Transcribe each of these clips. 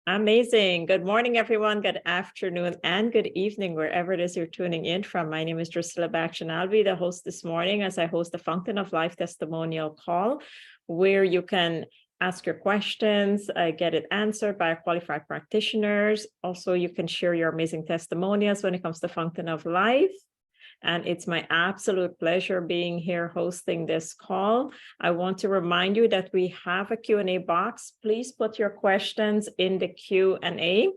Amazing. Good morning, everyone. Good afternoon and good evening, wherever it is you're tuning in from. My name is Drusilla Bakshan. I'll be the host this morning as I host the Fountain of Life testimonial call, where you can ask your questions, get it answered by qualified practitioners. Also, you can share your amazing testimonials when it comes to Fountain of Life. And it's my absolute pleasure being here hosting this call. I want to remind you that we have a Q&A box. Please put your questions in the Q&A.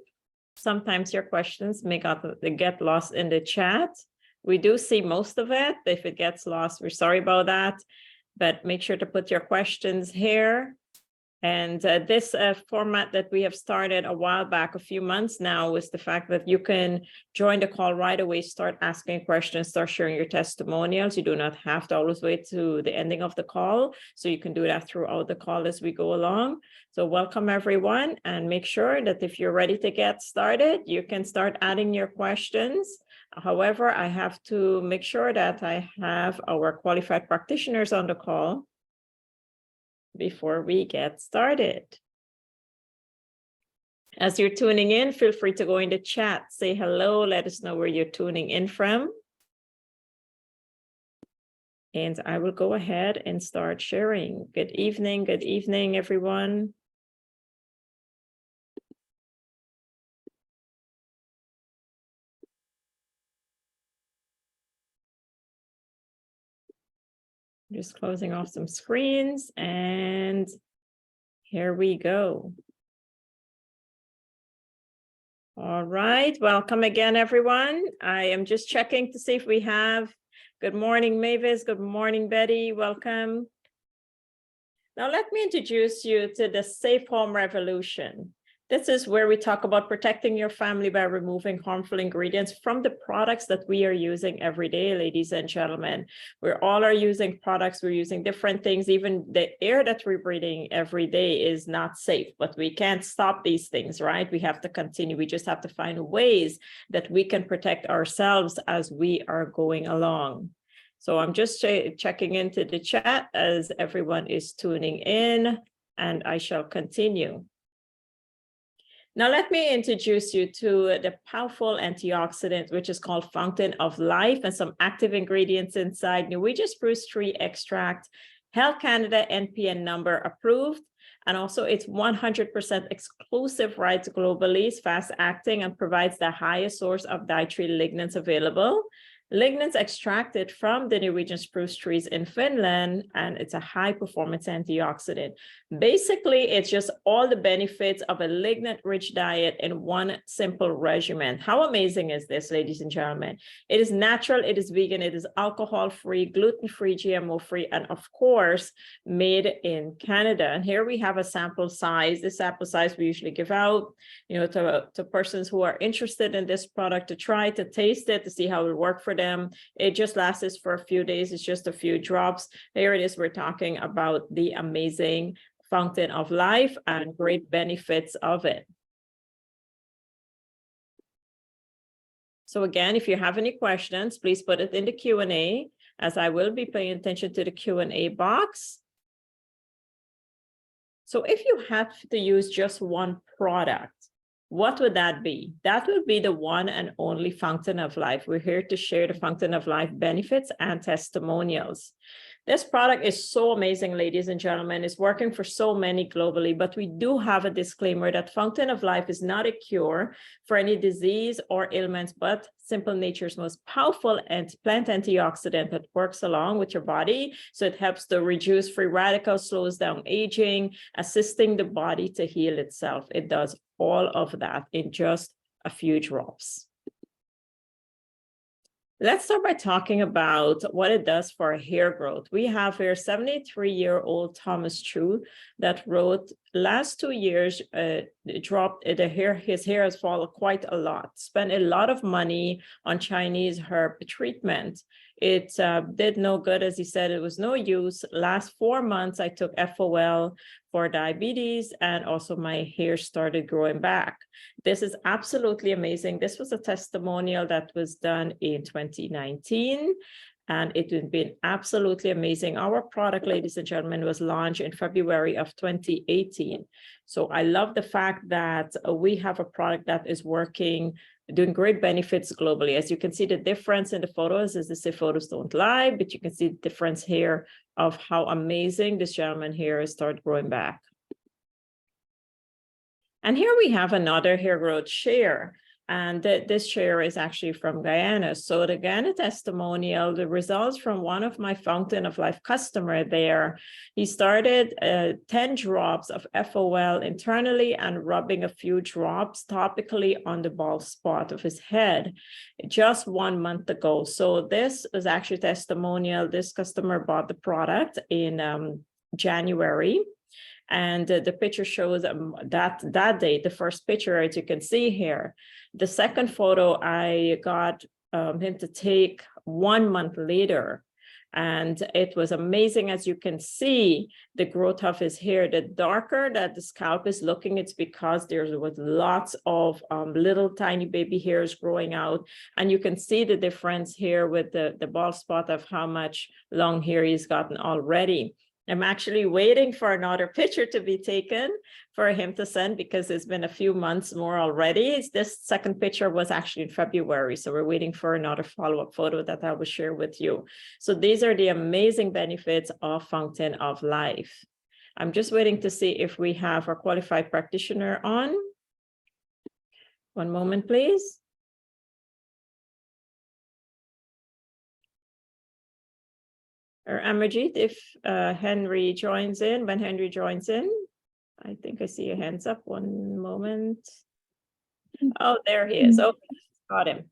Sometimes your questions may get lost in the chat. We do see most of it. If it gets lost, we're sorry about that. But make sure to put your questions here. And this format that we have started a while back, a few months now, is the fact that you can join the call right away, start asking questions, start sharing your testimonials. You do not have to always wait to the ending of the call. So you can do that throughout the call as we go along. So welcome, everyone, and make sure that if you're ready to get started, you can start adding your questions. However, I have to make sure that I have our qualified practitioners on the call before we get started. As you're tuning in, feel free to go in the chat, say hello, let us know where you're tuning in from. And I will go ahead and start sharing. Good evening, everyone. Just closing off some screens, and here we go. All right, welcome again, everyone. I am just checking to see if we have, good morning, Mavis, good morning, Betty, welcome. Now let me introduce you to the Safe Home Revolution. This is where we talk about protecting your family by removing harmful ingredients from the products that we are using every day, ladies and gentlemen. We all are using products, we're using different things. Even the air that we're breathing every day is not safe, but we can't stop these things, right? We have to continue. We just have to find ways that we can protect ourselves as we are going along. So I'm just checking into the chat as everyone is tuning in, and I shall continue. Now, let me introduce you to the powerful antioxidant, which is called Fountain of Life, and some active ingredients inside. Norwegian spruce tree extract, Health Canada NPN number approved, and also it's 100% exclusive rights globally. It's fast acting and provides the highest source of dietary lignans available. Lignans extracted from the Norwegian spruce trees in Finland, and it's a high-performance antioxidant. Basically, it's just all the benefits of a lignan-rich diet in one simple regimen. How amazing is this, ladies and gentlemen? It is natural, it is vegan, it is alcohol-free, gluten-free, GMO-free, and of course, made in Canada. And here we have a sample size. This sample size we usually give out, to persons who are interested in this product to try, to taste it, to see how it works for them. It just lasts for a few days. It's just a few drops. Here it is. We're talking about the amazing Fountain of Life and great benefits of it. So again, if you have any questions, please put it in the Q&A, as I will be paying attention to the Q&A box. So if you have to use just one product, what would that be? That would be the one and only Fountain of Life. We're here to share the Fountain of Life benefits and testimonials. This product is so amazing, ladies and gentlemen. It's working for so many globally, but we do have a disclaimer that Fountain of Life is not a cure for any disease or ailments, but Simple Nature's most powerful plant antioxidant that works along with your body. So it helps to reduce free radicals, slows down aging, assisting the body to heal itself. It does all of that in just a few drops. Let's start by talking about what it does for hair growth. We have here 73-year-old Thomas True that wrote, last 2 years, his hair has fallen quite a lot, spent a lot of money on Chinese herb treatment. It did no good, as he said, it was no use. Last 4 months, I took FOL for diabetes, and also my hair started growing back. This is absolutely amazing. This was a testimonial that was done in 2019. and it has been absolutely amazing. Our product, ladies and gentlemen, was launched in February of 2018. So I love the fact that we have a product that is working, doing great benefits globally. As you can see, the difference in the photos, as they say, photos don't lie, but you can see the difference here of how amazing this gentleman here has started growing back. And here we have another hair growth share. And this share is actually from Guyana. So the Guyana testimonial, the results from one of my Fountain of Life customer there, he started 10 drops of FOL internally and rubbing a few drops topically on the bald spot of his head just 1 month ago. So this is actually testimonial. This customer bought the product in January. And the picture shows that date, the first picture, as you can see here. The second photo, I got him to take 1 month later. And it was amazing, as you can see, the growth of his hair. The darker that the scalp is looking, it's because there was lots of little tiny baby hairs growing out. And you can see the difference here with the bald spot of how much long hair he's gotten already. I'm actually waiting for another picture to be taken for him to send because it's been a few months more already. This second picture was actually in February. So we're waiting for another follow-up photo that I will share with you. So these are the amazing benefits of Fountain of Life. I'm just waiting to see if we have our qualified practitioner on. One moment, please. Or Amajit, if Henry joins in, when Henry joins in, I think I see your hands up. One moment. Oh, there he is. Okay, got him.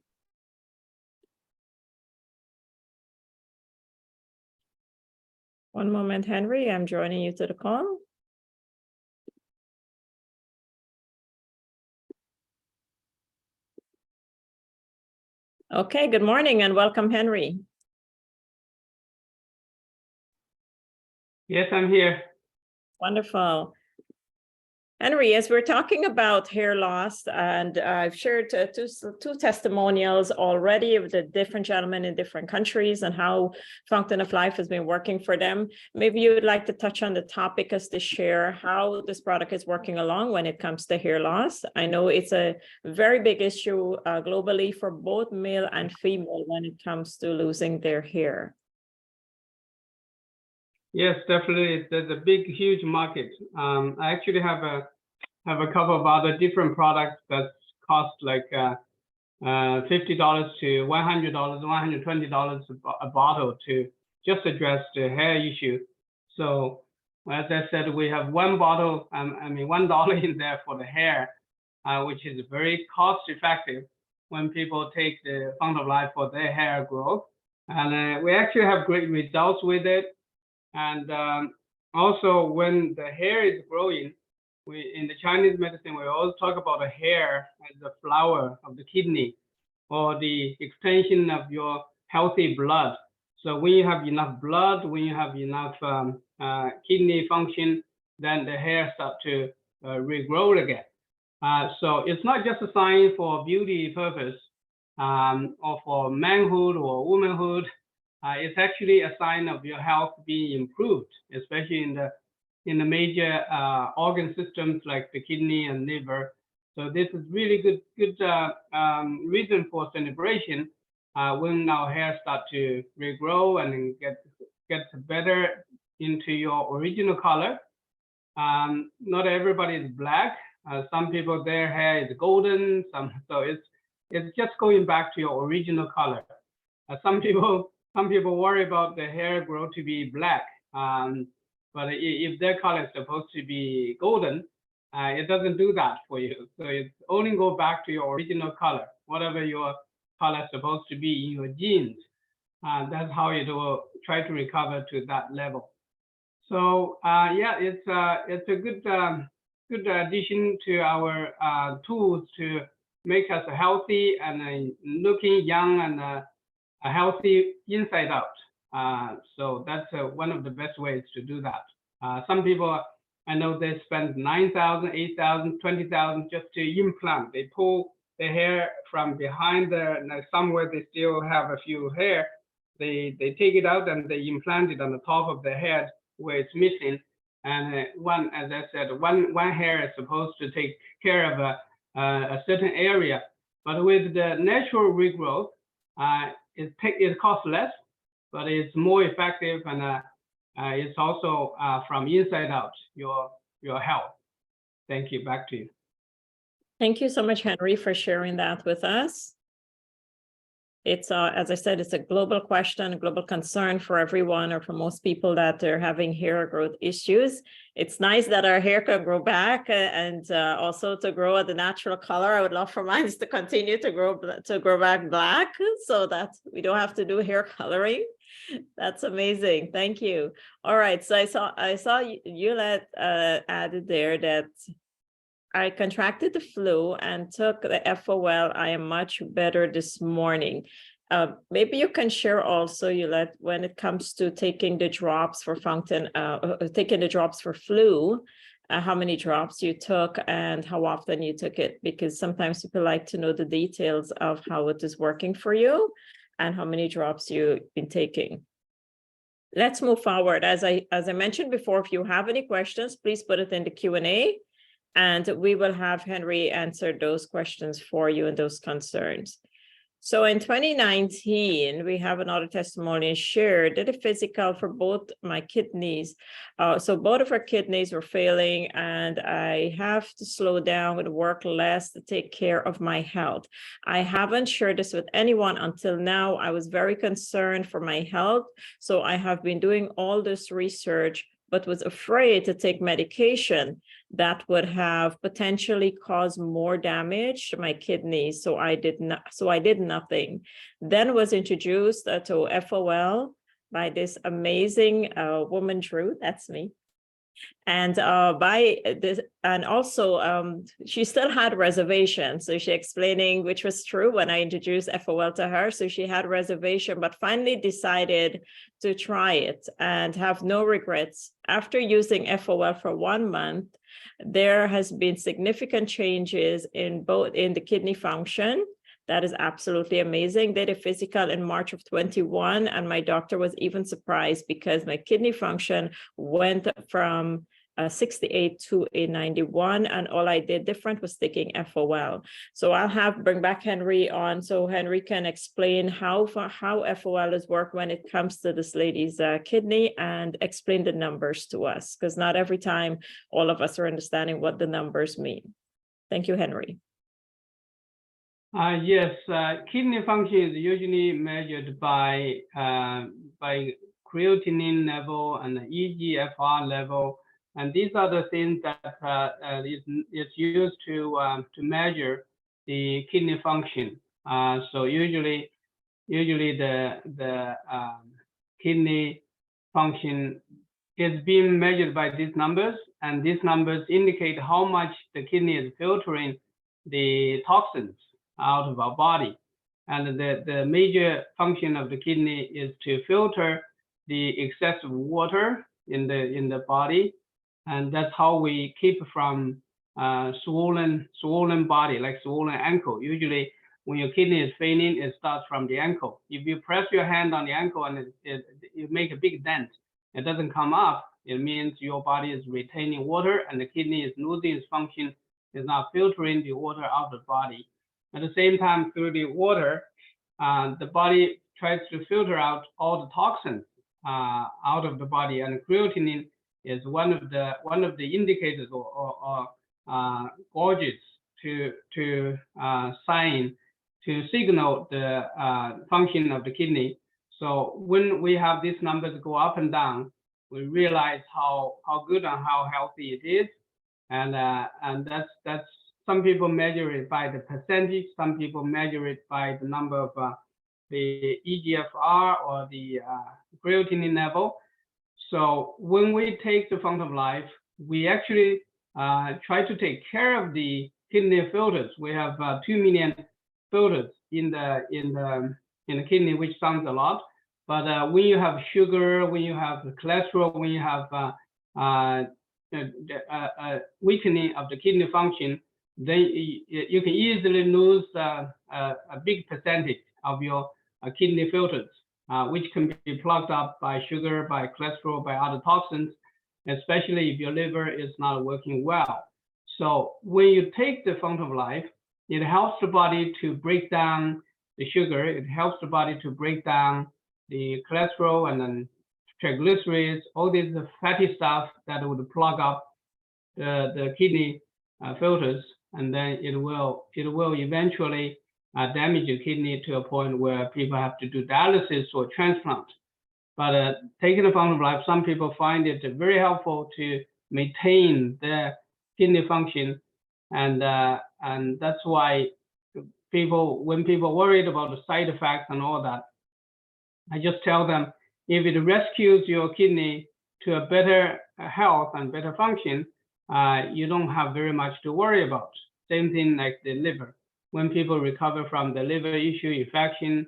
One moment, Henry, I'm joining you to the call. Okay, good morning and welcome, Henry. Yes, I'm here. Wonderful. Henry, as we're talking about hair loss, and I've shared two testimonials already of the different gentlemen in different countries and how Fountain of Life has been working for them. Maybe you would like to touch on the topic as to share how this product is working along when it comes to hair loss. I know it's a very big issue globally for both male and female when it comes to losing their hair. Yes, definitely. There's a big, huge market. I actually have a couple of other different products that cost like $50 to $100, $120 a bottle to just address the hair issue. So as I said, we have one bottle, $1 in there for the hair, which is very cost effective when people take the Fountain of Life for their hair growth. And we actually have great results with it. And also when the hair is growing, in the Chinese medicine, we always talk about the hair as the flower of the kidney or the extension of your healthy blood. So when you have enough blood, when you have enough kidney function, then the hair starts to regrow again. So it's not just a sign for beauty purpose or for manhood or womanhood. It's actually a sign of your health being improved, especially in the major organ systems like the kidney and liver. So this is really good reason for celebration when our hair start to regrow and get better into your original color. Not everybody is black. Some people, their hair is golden. So it's just going back to your original color. Some people worry about the hair grow to be black, but if their color is supposed to be golden, it doesn't do that for you. So it's only go back to your original color, whatever your color is supposed to be in your genes. That's how it will try to recover to that level. So yeah, it's a good addition to our tools to make us healthy and looking young and a healthy inside out. So that's one of the best ways to do that. Some people, I know they spend $9,000, $8,000, $20,000 just to implant. They pull the hair from behind there, and somewhere they still have a few hair. they take it out and they implant it on the top of the head where it's missing. And as I said, one hair is supposed to take care of a certain area. But with the natural regrowth, it costs less, but it's more effective, and it's also from inside out your health. Thank you. Back to you. Thank you so much, Henry, for sharing that with us. It's, as I said, it's a global question, a global concern for everyone, or for most people that are having hair growth issues. It's nice that our hair can grow back and also to grow at the natural color. I would love for mine to continue to grow back black so that we don't have to do hair coloring. That's amazing. Thank you. All right. So I saw you added there that I contracted the flu and took the FOL. I am much better this morning. Maybe you can share also, when it comes to taking the drops for taking the drops for flu, how many drops you took and how often you took it, because sometimes people like to know the details of how it is working for you and how many drops you've been taking. Let's move forward. As I mentioned before, if you have any questions, please put it in the Q&A. And we will have Henry answer those questions for you and those concerns. So in 2019, we have another testimony shared, did a physical for both my kidneys. So both of our kidneys were failing, and I have to slow down and work less to take care of my health. I haven't shared this with anyone until now. I was very concerned for my health. So I have been doing all this research, but was afraid to take medication that would have potentially caused more damage to my kidneys. So I did nothing. Then was introduced to FOL by this amazing woman, Drew, that's me. And she still had reservations. So she explaining, which was true when I introduced FOL to her. So she had reservation, but finally decided to try it and have no regrets. After using FOL for 1 month, there has been significant changes in the kidney function. That is absolutely amazing. Did a physical in March of 21, and my doctor was even surprised because my kidney function went from 68 to a 91, and all I did different was taking FOL. So I'll bring back Henry on so Henry can explain how FOL is work when it comes to this lady's kidney, and explain the numbers to us, because not every time all of us are understanding what the numbers mean. Thank you, Henry. Yes, kidney function is usually measured by creatinine level and EGFR level. And these are the things that is used to measure the kidney function. So usually the kidney function is being measured by these numbers, and these numbers indicate how much the kidney is filtering the toxins out of our body. And the major function of the kidney is to filter the excessive water in the body. And that's how we keep from swollen body, like swollen ankle. Usually when your kidney is failing, it starts from the ankle. If you press your hand on the ankle and you make a big dent, it doesn't come up, it means your body is retaining water and the kidney is losing its function, is not filtering the water out of the body. At the same time, through the water, the body tries to filter out all the toxins out of the body, and creatinine is one of the indicators or gauges to sign to signal the function of the kidney. So when we have these numbers go up and down, we realize how good and how healthy it is, and that's some people measure it by the percentage, some people measure it by the number of the EGFR or the creatinine level. So when we take the Fountain of Life, we actually try to take care of the kidney filters. We have 2 million filters in the kidney, which sounds a lot. But when you have sugar, when you have cholesterol, when you have weakening of the kidney function, then you can easily lose a big percentage of your kidney filters. which can be plugged up by sugar, by cholesterol, by other toxins, especially if your liver is not working well. So when you take the Fountain of Life, it helps the body to break down the sugar. It helps the body to break down the cholesterol and then triglycerides, all this fatty stuff that would plug up the kidney filters, and then it will eventually damage the kidney to a point where people have to do dialysis or transplant. But taking the Fountain of Life, some people find it very helpful to maintain their kidney function, and that's why when people worried about the side effects and all that, I just tell them, if it rescues your kidney to a better health and better function, you don't have very much to worry about. Same thing like the liver. When people recover from the liver issue, infection,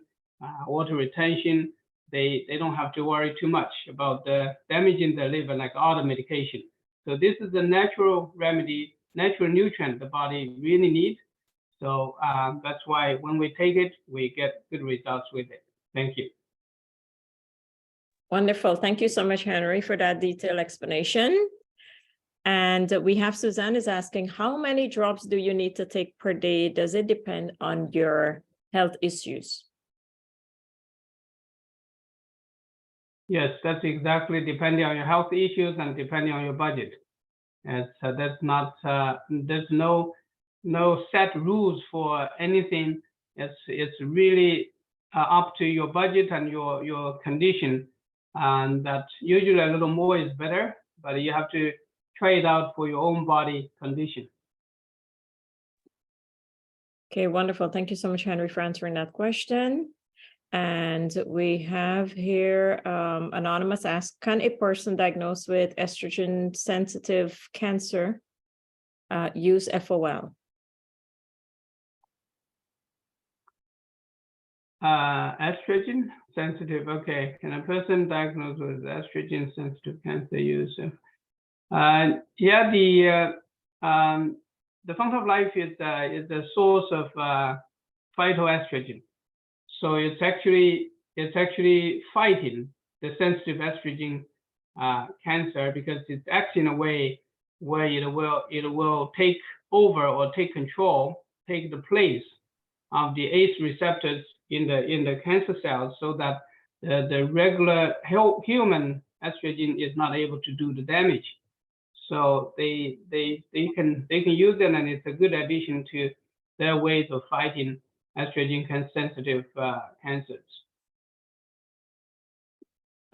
water retention, they don't have to worry too much about the damaging the liver like other medication. So this is a natural remedy, natural nutrient the body really needs. So that's why when we take it, we get good results with it. Thank you. Wonderful. Thank you so much, Henry, for that detailed explanation. And we have Suzanne is asking, how many drops do you need to take per day? Does it depend on your health issues? Yes, that's exactly depending on your health issues and depending on your budget. That's not, there's no set rules for anything. It's really up to your budget and your condition, and that usually a little more is better, but you have to try it out for your own body condition. Okay, wonderful. Thank you so much, Henry, for answering that question. And we have here Anonymous asks, can a person diagnosed with estrogen sensitive cancer use FOL? Estrogen sensitive, okay. Can a person diagnosed with estrogen sensitive cancer use? Yeah, the Fountain of Life is a source of phytoestrogen. So it's actually fighting the sensitive estrogen cancer, because it acts in a way where it will take over or take control, take the place of the ACE receptors in the cancer cells, so that the regular human estrogen is not able to do the damage. So they can use it, and it's a good addition to their ways of fighting estrogen sensitive cancers.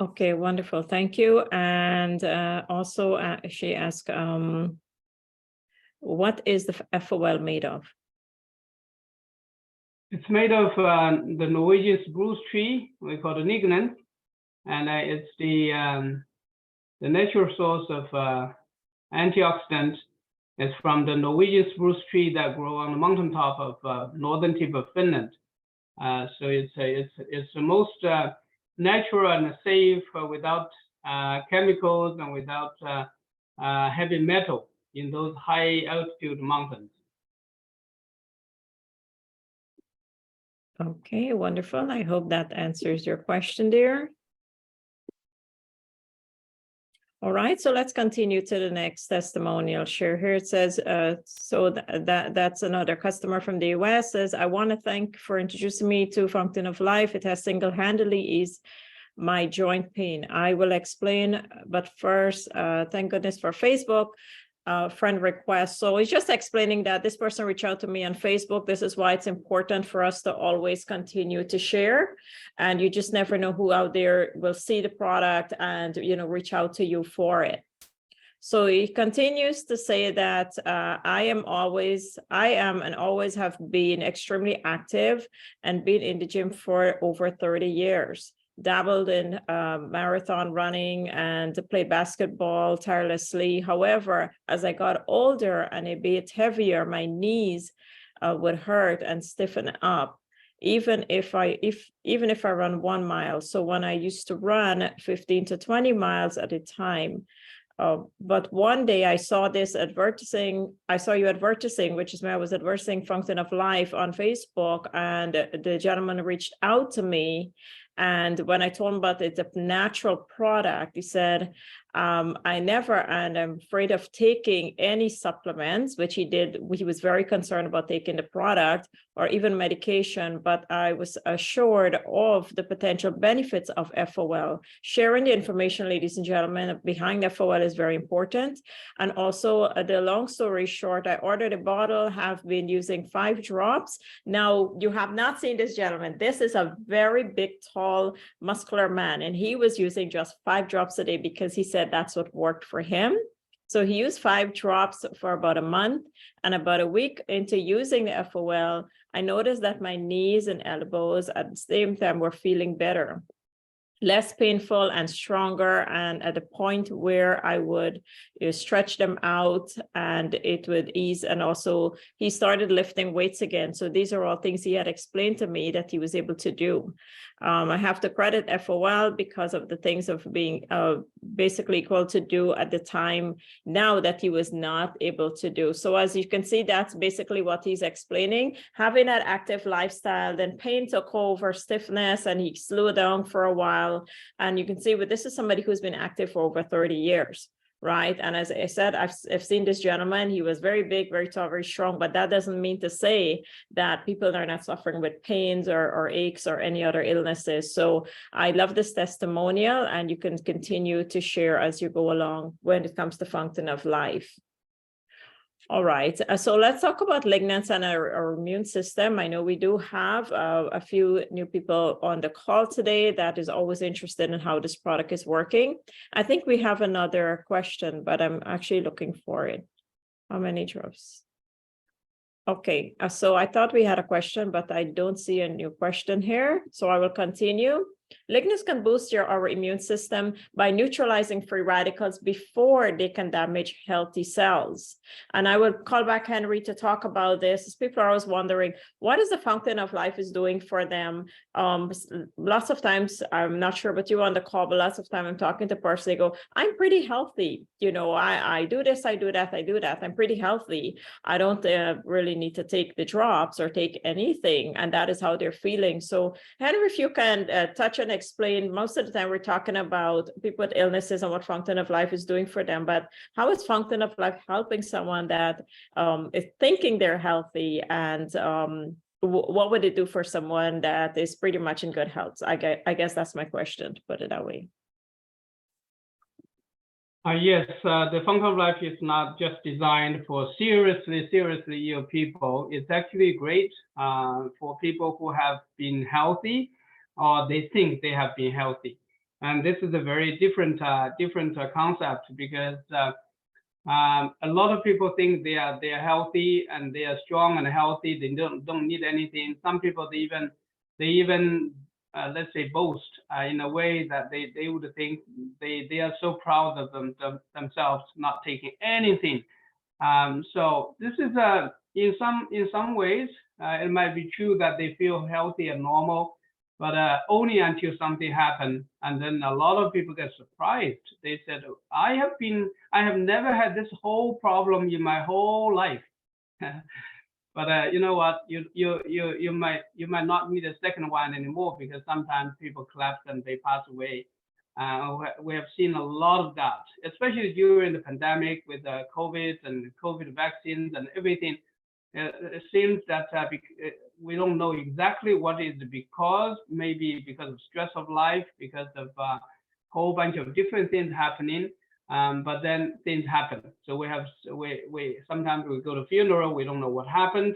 Okay, wonderful. Thank you. And also she asked, what is the FOL made of? It's made of the Norwegian spruce tree, we call it lignin, and it's the natural source of antioxidant. It's from the Norwegian spruce tree that grow on the mountaintop of northern tip of Finland. So it's the most natural and safe, without chemicals and without heavy metal in those high altitude mountains. Okay, wonderful. I hope that answers your question there. All right, so let's continue to the next testimonial share here. It says, so that's another customer from the US, says, I want to thank for introducing me to Fountain of Life. It has single-handedly eased my joint pain. I will explain, but first, thank goodness for Facebook. Friend request. So it's just explaining that this person reached out to me on Facebook. This is why it's important for us to always continue to share. And you just never know who out there will see the product and, reach out to you for it. So he continues to say that I am and always have been extremely active and been in the gym for over 30 years. Dabbled in marathon running and played basketball tirelessly. However, as I got older and a bit heavier, my knees would hurt and stiffen up, even if I run 1 mile. So when I used to run 15 to 20 miles at a time. But one day I saw you advertising, which is when I was advertising Fountain of Life on Facebook, and the gentleman reached out to me And when I told him about it's a natural product, he said, I never, and I'm afraid of taking any supplements, which he did. He was very concerned about taking the product or even medication, but I was assured of the potential benefits of FOL. Sharing the information, ladies and gentlemen, behind FOL is very important. And also, the long story short, I ordered a bottle, have been using 5 drops. Now, you have not seen this gentleman. This is a very big, tall, muscular man, and he was using just 5 drops a day because he said that's what worked for him. So he used 5 drops for about a month, and about a week into using the FOL, I noticed that my knees and elbows at the same time were feeling better, less painful and stronger, and at the point where I would stretch them out and it would ease. And also he started lifting weights again. So these are all things he had explained to me that he was able to do. I have to credit FOL because of the things of being basically equal to do at the time now that he was not able to do. So as you can see, that's basically what he's explaining. Having that active lifestyle, then pain took over, stiffness, and he slowed down for a while. And you can see, this is somebody who's been active for over 30 years. Right. And as I said, I've seen this gentleman. He was very big, very tall, very strong, but that doesn't mean to say that people are not suffering with pains or aches or any other illnesses. So I love this testimonial, and you can continue to share as you go along when it comes to Fountain of Life. All right, so let's talk about lignans and our immune system. I know we do have a few new people on the call today that is always interested in how this product is working. I think we have another question, but I'm actually looking for it. How many drops? Okay, so I thought we had a question, but I don't see a new question here. So I will continue. Lignans can boost our immune system by neutralizing free radicals before they can damage healthy cells. And I will call back Henry to talk about this. People are always wondering, what is the Fountain of Life is doing for them? Lots of times, I'm not sure about you on the call, but lots of time I'm talking to person, they go, I'm pretty healthy. You know, I do this, I do that, I do that. I'm pretty healthy. I don't really need to take the drops or take anything. And that is how they're feeling. So Henry, if you can touch and explain, most of the time we're talking about people with illnesses and what Fountain of Life is doing for them, but how is Fountain of Life helping someone that is thinking they're healthy, and what would it do for someone that is pretty much in good health? I guess that's my question, to put it that way. Yes, the Fountain of Life is not just designed for seriously ill people. It's actually great for people who have been healthy, or they think they have been healthy. And this is a very different concept, because a lot of people think they are healthy and they are strong and healthy. They don't need anything. Some people they even let's say boast in a way that they would think they are so proud of themselves not taking anything. So this is in some ways it might be true that they feel healthy and normal, but only until something happened, and then a lot of people get surprised. They said, I have never had this whole problem in my whole life. But you know what? You might not need a second one anymore, because sometimes people collapse and they pass away. We have seen a lot of that, especially during the pandemic with COVID and COVID vaccines and everything. It seems that we don't know exactly what is the because, maybe because of stress of life, because of a whole bunch of different things happening. But then things happen. So we sometimes we go to funeral, we don't know what happened,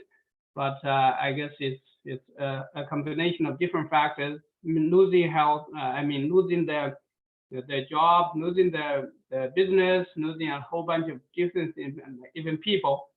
but I guess it's a combination of different factors. I mean, losing health, losing their job, losing their business, losing a whole bunch of different things, even people.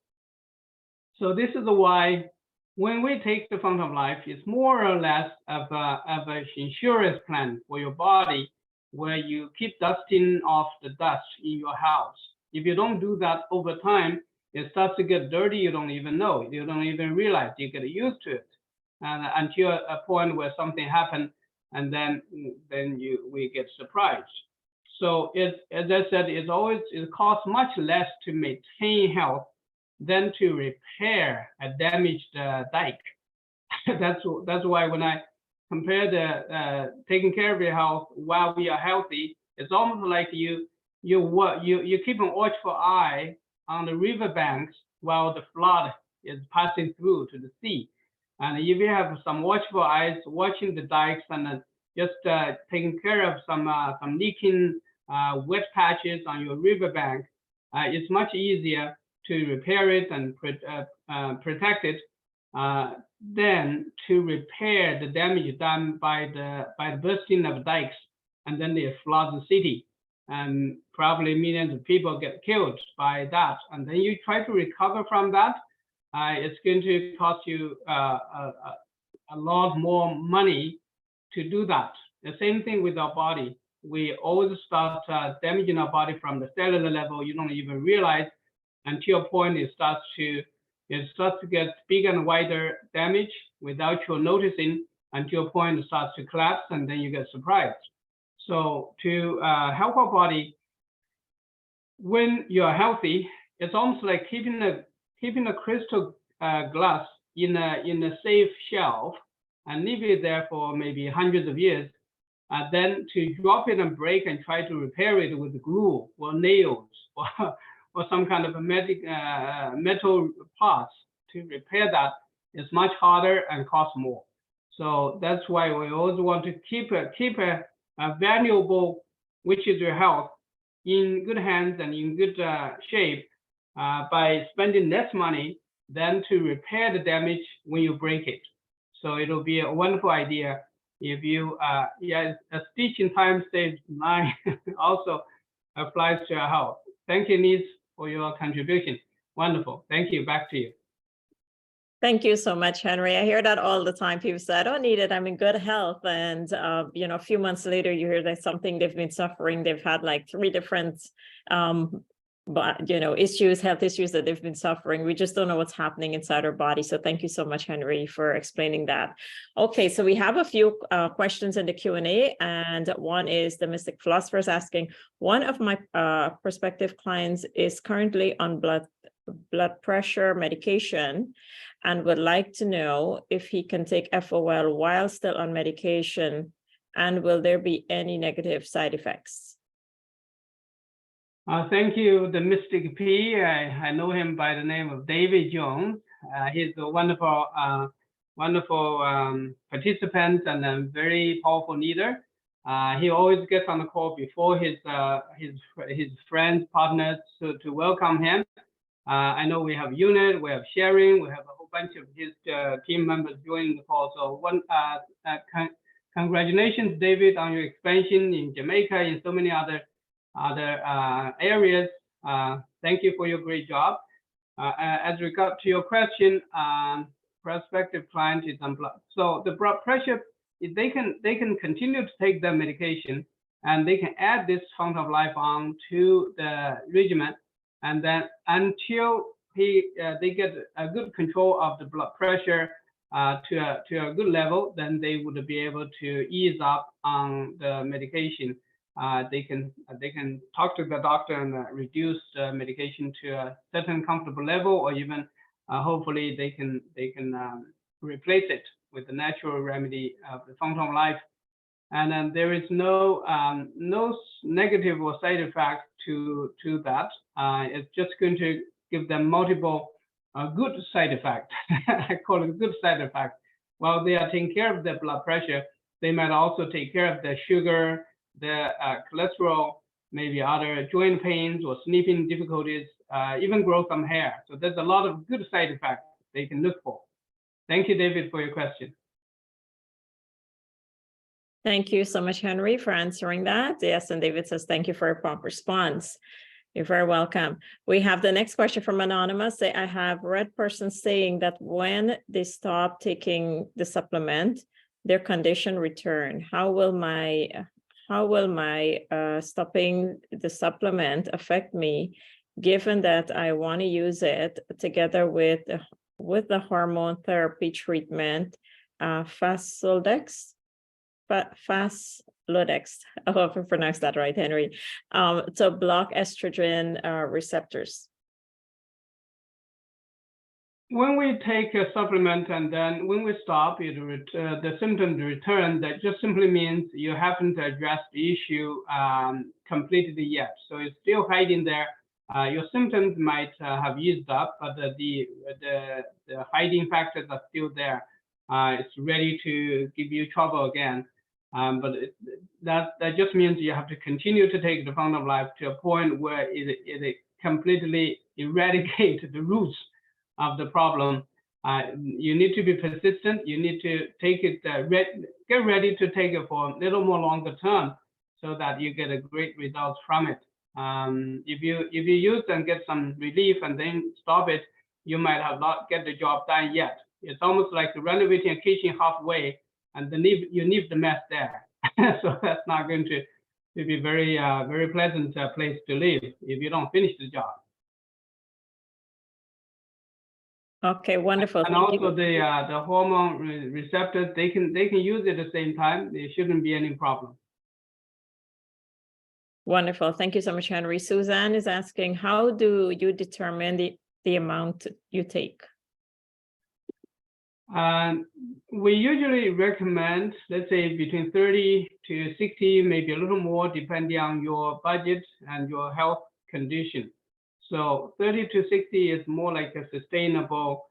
So this is why when we take the Fountain of Life, it's more or less of an insurance plan for your body, where you keep dusting off the dust in your house. If you don't do that over time, it starts to get dirty. You don't even know. You don't even realize. You get used to it, and until a point where something happens, and then we get surprised. So as I said, it costs much less to maintain health than to repair a damaged dike. That's why when compare the taking care of your health while we are healthy. It's almost like you keep an watchful eye on the riverbanks while the flood is passing through to the sea. And if you have some watchful eyes watching the dikes and just taking care of some leaking wet patches on your riverbank, it's much easier to repair it and protect it than to repair the damage done by the bursting of dikes and then they flood the city. And probably millions of people get killed by that. And then you try to recover from that, it's going to cost you a lot more money to do that. The same thing with our body. We always start damaging our body from the cellular level. You don't even realize until a point it starts to get bigger and wider damage without you noticing until a point it starts to collapse and then you get surprised. So to help our body, when you're healthy, it's almost like keeping a crystal glass in a safe shelf and leave it there for maybe hundreds of years. Then to drop it and break and try to repair it with glue or nails or some kind of a metal parts to repair that is much harder and costs more. So that's why we always want to keep a valuable, which is your health, in good hands and in good shape by spending less money than to repair the damage when you break it. So it'll be a wonderful idea if you, a stitch in time saves 9 also applies to your health. Thank you, Nice, for your contribution. Wonderful. Thank you. Back to you. Thank you so much, Henry. I hear that all the time. People say, I don't need it. I'm in good health. And, a few months later, you hear that something they've been suffering. They've had like 3 different, health issues that they've been suffering. We just don't know what's happening inside our body. So thank you so much, Henry, for explaining that. Okay, so we have a few questions in the Q&A. And one is the Mystic Philosophers asking, one of my prospective clients is currently on blood pressure medication and would like to know if he can take FOL while still on medication, and will there be any negative side effects? Thank you, the Mystic P. I know him by the name of David Jones. He's a wonderful participant and a very powerful leader. He always gets on the call before his friends, partners to welcome him. I know we have Unit, we have Sharing, we have a whole bunch of his team members joining the call. So congratulations, David, on your expansion in Jamaica, in so many other areas. Thank you for your great job. As regard to your question, prospective client is on blood. So the blood pressure, they can continue to take the medication, and they can add this Fountain of Life on to the regimen. And then until they get a good control of the blood pressure to a good level, then they would be able to ease up on the medication. They can talk to the doctor and reduce the medication to a certain comfortable level, or even hopefully they can replace it with the natural remedy of the Fountain of Life. And then there is no negative or side effect to that. It's just going to give them multiple good side effects. I call it good side effect. While they are taking care of their blood pressure, they might also take care of the sugar, the cholesterol, maybe other joint pains or sleeping difficulties, even grow some hair. So there's a lot of good side effects they can look for. Thank you, David, for your question. Thank you so much, Henry, for answering that. Yes, and David says, thank you for a prompt response. You're very welcome. We have the next question from Anonymous. I have read persons saying that when they stop taking the supplement, their condition return. How will my stopping the supplement affect me, given that I want to use it together with the hormone therapy treatment, Faslodex? Faslodex, I hope I pronounced that right, Henry, to block estrogen receptors. when we take a supplement and then when we stop, the symptoms return. That just simply means you haven't addressed the issue completely yet. So it's still hiding there. Your symptoms might have eased up, but the hiding factors are still there. It's ready to give you trouble again. But that just means you have to continue to take the Fountain of Life to a point where it completely eradicates the roots of the problem. You need to be persistent. You need to take it, get ready to take it for a little more longer term so that you get a great result from it. If you use and get some relief and then stop it, you might have not get the job done yet. It's almost like renovating a kitchen halfway and then you leave the mess there. So that's not going to be very, very pleasant place to live if you don't finish the job. Okay, wonderful. And Thank also you. the hormone receptors, they can use it at the same time. There shouldn't be any problem. Wonderful. Thank you so much, Henry. Suzanne is asking, how do you determine the amount you take? We usually recommend, let's say, between 30 to 60, maybe a little more, depending on your budget and your health condition. So 30 to 60 is more like a sustainable,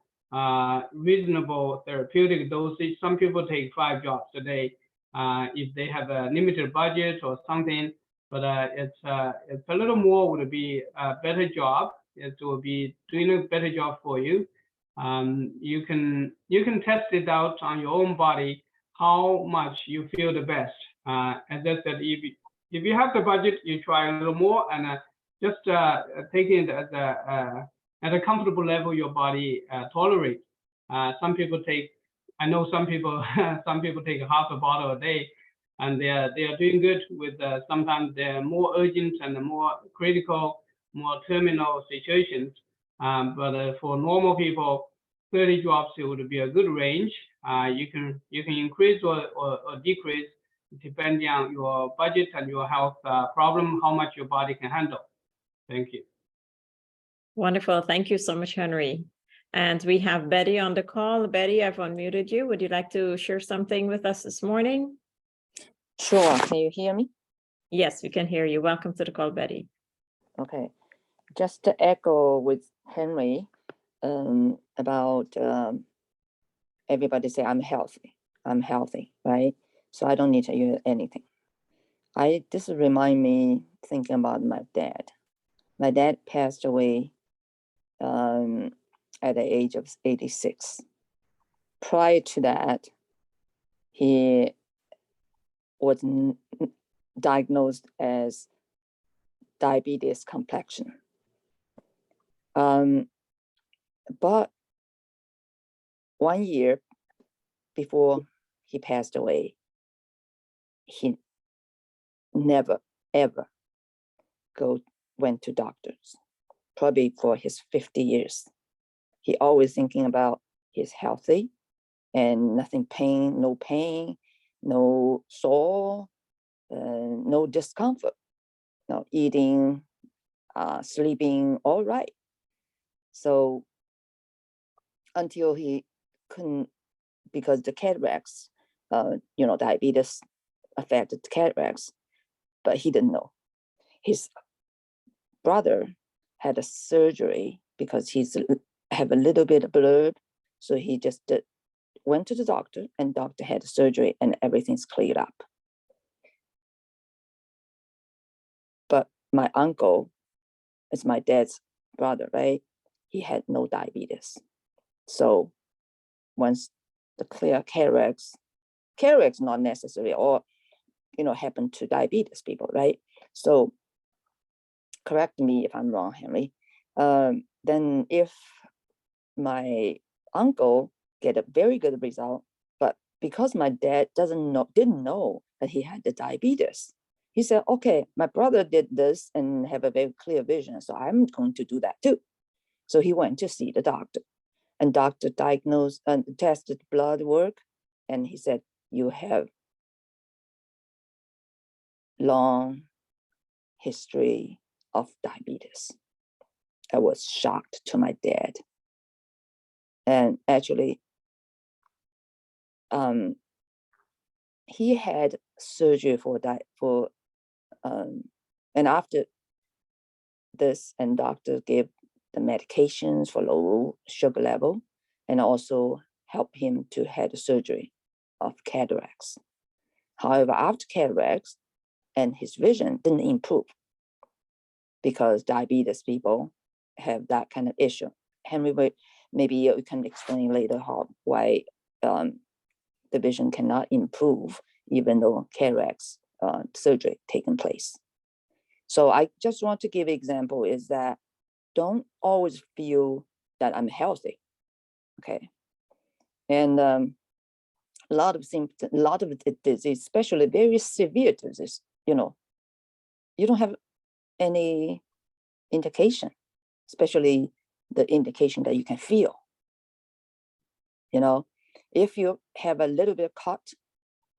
reasonable therapeutic dosage. Some people take 5 drops a day if they have a limited budget or something. But it's a little more would be a better job. It will be doing a better job for you. You can test it out on your own body how much you feel the best. As I said, if you have the budget, you try a little more and just taking it at a comfortable level your body tolerates. Some people take, I know some people take half a bottle a day, and they are doing good with sometimes they're more urgent and more critical, more terminal situations. But for normal people, 30 drops it would be a good range. You can increase or decrease depending on your budget and your health problem, how much your body can handle. Thank you. Wonderful. Thank you so much, Henry. And we have Betty on the call. Betty, I've unmuted you. Would you like to share something with us this morning? Sure. Can you hear me? Yes, we can hear you. Welcome to the call, Betty. Okay. Just to echo with Henry about everybody say I'm healthy, right? So I don't need to use anything. This remind me thinking about my dad. My dad passed away at the age of 86. Prior to that, he was diagnosed as diabetes complexion. But 1 year before he passed away, he never, ever went to doctors, probably for his 50 years. He always thinking about he's healthy and no pain, no sore, no discomfort, no eating, sleeping, all right. So until he couldn't, because the cataracts, diabetes affected the cataracts, but he didn't know. His brother had a surgery because he's have a little bit of blurb, so he just went to the doctor, and doctor had a surgery, and everything's cleared up. But my uncle is my dad's brother, right? He had no diabetes. So once the clear cataracts not necessary or happen to diabetes people, right? So correct me if I'm wrong, Henry. Then if my uncle get a very good result, but because my dad didn't know that he had the diabetes, he said, okay, my brother did this and have a very clear vision, so I'm going to do that too. So he went to see the doctor, and doctor diagnosed and tested blood work, and he said, you have long history of diabetes. I was shocked to my dad. And actually, he had surgery for that and after this, and doctor gave the medications for low sugar level, and also helped him to have the surgery of cataracts. However, after cataracts, and his vision didn't improve because diabetes people have that kind of issue. Henry, maybe you can explain later why the vision cannot improve even though cataracts surgery taken place. So I just want to give an example is that don't always feel that I'm healthy, okay? And a lot of symptoms, a lot of disease, especially very severe disease, you don't have any indication, especially the indication that you can feel. If you have a little bit of cut,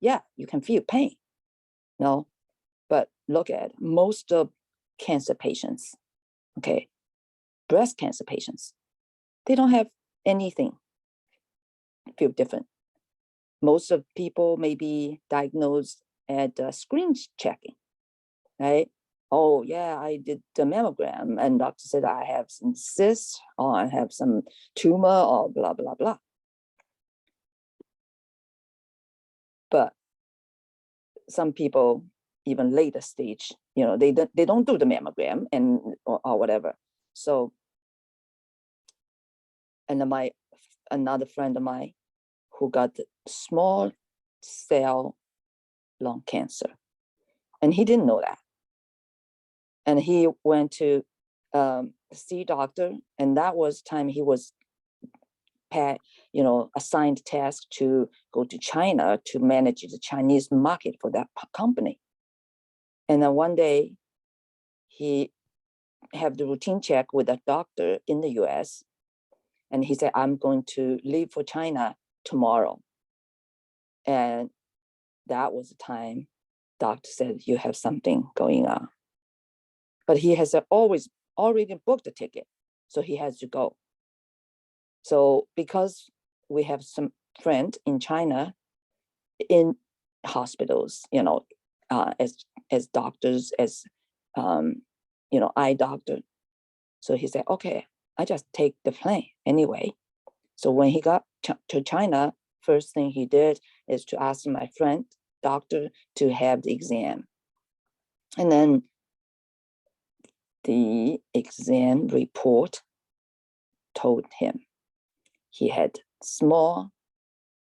yeah, you can feel pain. But look at most of cancer patients, okay, breast cancer patients, they don't have anything feel different. Most of people may be diagnosed at screen checking, right? Oh yeah, I did the mammogram and doctor said I have some cysts or I have some tumor or blah, blah, blah. But some people, even later stage, they don't do the mammogram and or whatever. So, and another friend of mine who got small cell lung cancer, and he didn't know that. And he went to see doctor, and that was time he was assigned task to go to China to manage the Chinese market for that company. And then one day he have the routine check with a doctor in the US. And he said, I'm going to leave for China tomorrow. And that was the time doctor said, you have something going on. But he has always already booked the ticket, so he has to go. So because we have some friends in China in hospitals, as doctors, as eye doctor. So he said, okay, I just take the plane anyway. So when he got to China, first thing he did is to ask my friend doctor to have the exam. And then the exam report told him he had small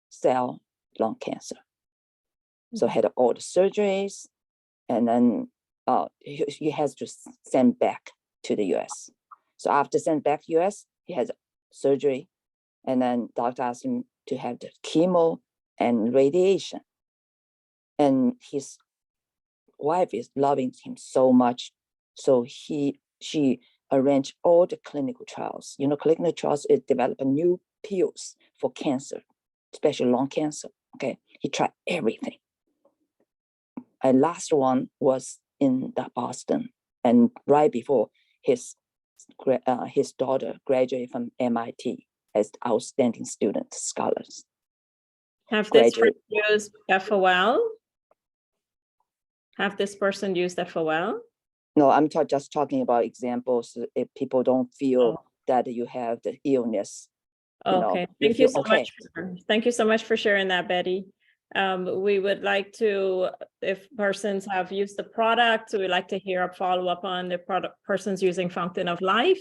cell lung cancer. So had all the surgeries, and then he has to send back to the US. So after send back US, he has surgery, and then doctor asked him to have the chemo and radiation. And his wife is loving him so much, so she arranged all the clinical trials. Clinical trials is develop new pills for cancer, especially lung cancer. Okay, he tried everything. And last one was in Boston, and right before his daughter graduated from MIT as outstanding student scholars. Have this person used FOL? Have this person used FOL? No, I'm just talking about examples. If people don't feel that you have the illness. Okay, thank you so much. Thank you so much for sharing that, Betty. We would like to, if persons have used the product, we'd like to hear a follow-up on the product persons using Fountain of Life,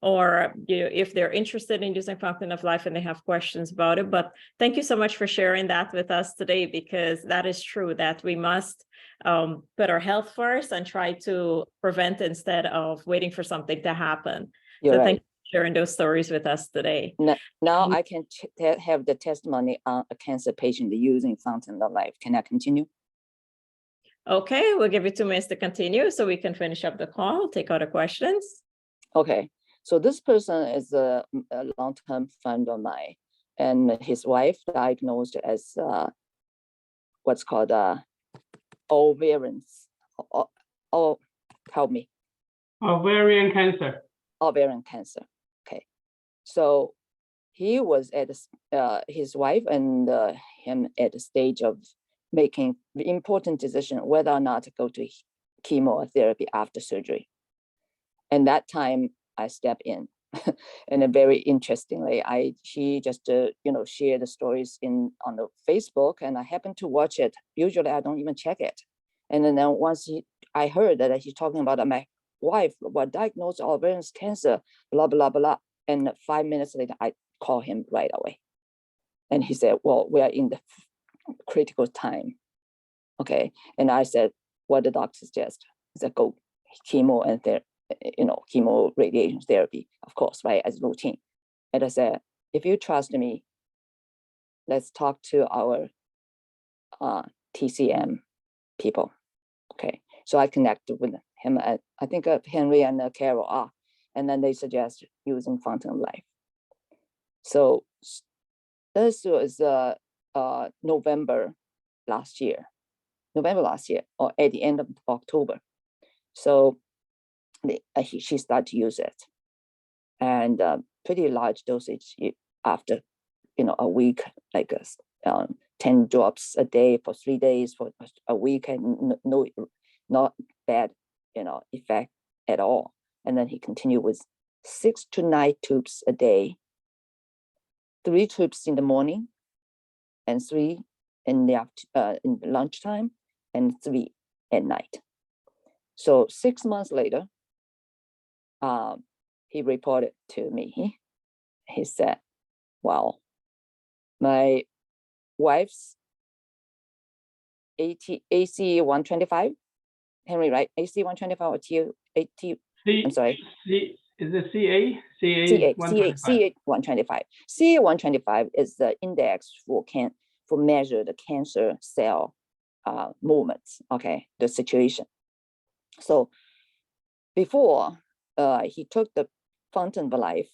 or if they're interested in using Fountain of Life and they have questions about it. But thank you so much for sharing that with us today, because that is true that we must put our health first and try to prevent instead of waiting for something to happen. You're right. Thank you for sharing those stories with us today. Now I can have the testimony on a cancer patient using Fountain of Life. Can I continue? Okay, we'll give you 2 minutes to continue so we can finish up the call, take out the questions. Okay, so this person is a long-term friend of mine, and his wife diagnosed as what's called ovarian. Oh, help me. Ovarian cancer. Ovarian cancer. Okay, so he was at his wife and him at the stage of making the important decision whether or not to go to chemotherapy after surgery. And that time I step in. And then very interestingly, she just shared the stories on the Facebook, and I happened to watch it. Usually I don't even check it. And then once I heard that he's talking about my wife was diagnosed with ovarian cancer, blah, blah, blah. And 5 minutes later, I call him right away. And he said, well, we are in the critical time. Okay. And I said, what the doctor suggest? He said, go chemo and chemo radiation therapy, of course, right, as routine. And I said, if you trust me, let's talk to our TCM people. Okay. So I connected with him. I think Henry and Carol are, and then they suggest using Fountain of Life. So this was November last year, or at the end of October. So she started to use it, and pretty large dosage after a week, like 10 drops a day for 3 days for a week, and not bad effect at all. And then he continued with 6 to 9 tubes a day, 3 tubes in the morning, and 3 in the in lunchtime, and 3 at night. So 6 months later, he reported to me. He said, well, my wife's AC 125, Henry, right? AC 125 or TAT? I'm sorry. Is it CA? CA 125. CA 125 is the index for measure the cancer cell movements, okay, the situation. So before he took the Fountain of Life,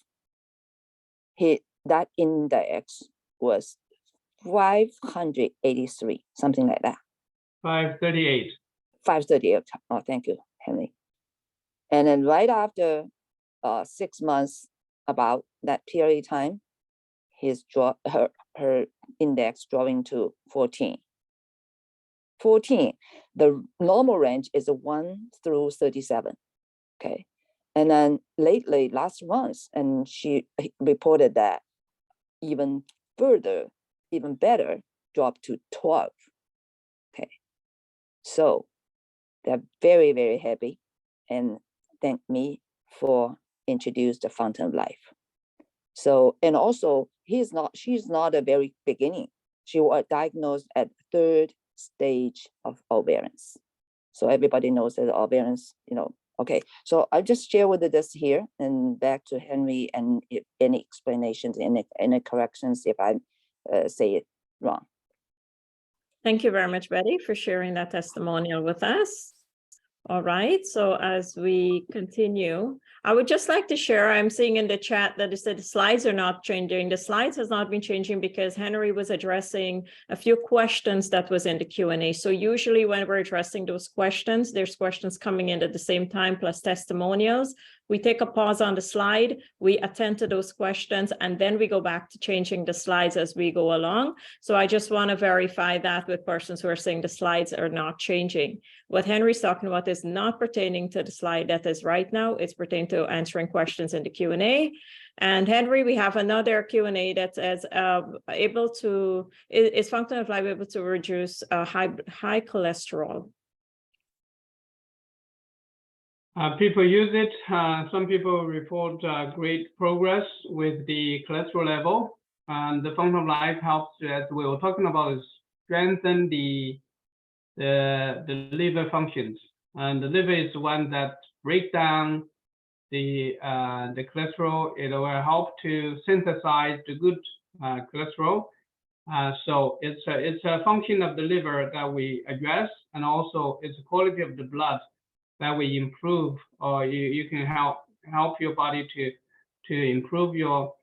that index was 583, something like that. 538. 538. Oh, thank you, Henry. And then right after 6 months, about that period of time, her index dropping to 14. 14. The normal range is 1 through 37. Okay. And then lately, last month, and she reported that even better, dropped to 12. Okay. So they're very, very happy and thank me for introduce the Fountain of Life. So, and also she's not a very beginning. She was diagnosed at 3rd stage of ovarian. So everybody knows that ovarian, okay. So I'll just share with this here and back to Henry, and if any explanations, any corrections if I say it wrong. Thank you very much, Betty, for sharing that testimonial with us. All right, so as we continue, I would just like to share, I'm seeing in the chat that it said the slides are not changing. The slides has not been changing because Henry was addressing a few questions that was in the Q&A. So usually when we're addressing those questions, there's questions coming in at the same time, plus testimonials. We take a pause on the slide, we attend to those questions, and then we go back to changing the slides as we go along. So I just want to verify that with persons who are saying the slides are not changing. What Henry's talking about is not pertaining to the slide that is right now. It's pertaining to answering questions in the Q&A. And Henry, we have another Q&A that says, is Fountain of Life able to reduce high cholesterol? People use it. Some people report great progress with the cholesterol level. And the Fountain of Life helps, as we were talking about, is strengthen the liver functions. And the liver is the one that breaks down the cholesterol. It will help to synthesize the good cholesterol. So it's a function of the liver that we address, and also it's the quality of the blood that we improve, or you can help your body to improve your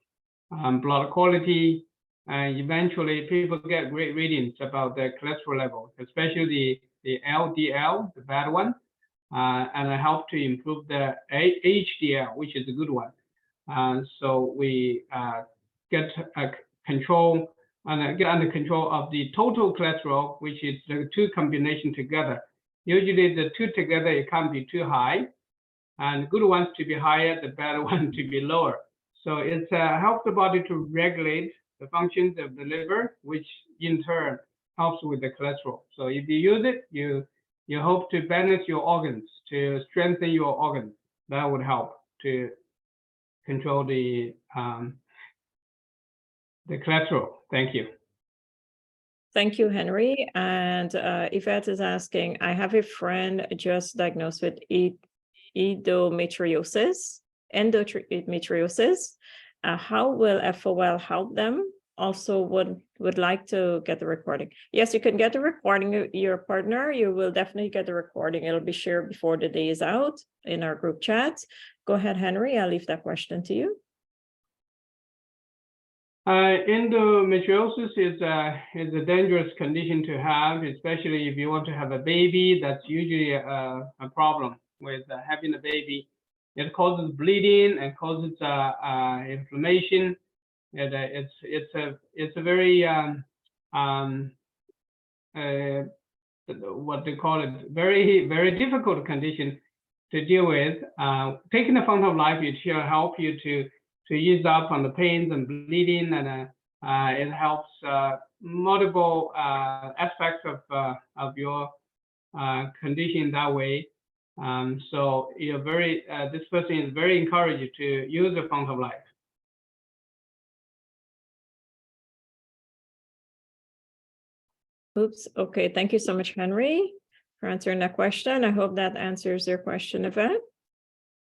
blood quality, and eventually people get great readings about their cholesterol level, especially the LDL, the bad one, and it help to improve the HDL, which is a good one. So we get control and get under control of the total cholesterol, which is the two combination together. Usually the two together, it can't be too high, and good ones to be higher, the bad one to be lower. So it's helps the body to regulate the functions of the liver, which in turn helps with the cholesterol. So if you use it, you hope to balance your organs, to strengthen your organs. That would help to control the cholesterol. Thank you. Thank you, Henry. And Yvette is asking, I have a friend just diagnosed with endometriosis. How will FOL help them? Also would like to get the recording. Yes, you can get the recording of your partner. You will definitely get the recording. It'll be shared before the day is out in our group chat. Go ahead, Henry. I'll leave that question to you. Endometriosis is a dangerous condition to have, especially if you want to have a baby. That's usually a problem with having a baby. It causes bleeding and causes inflammation. It's a very what they call it, very difficult condition to deal with. Taking the Fountain of Life, it will help you to ease up on the pains and bleeding, and it helps multiple aspects of your condition that way. So you're this person is very encouraged to use the Fountain of Life. Oops. Okay. Thank you so much, Henry, for answering that question. I hope that answers your question, Yvette.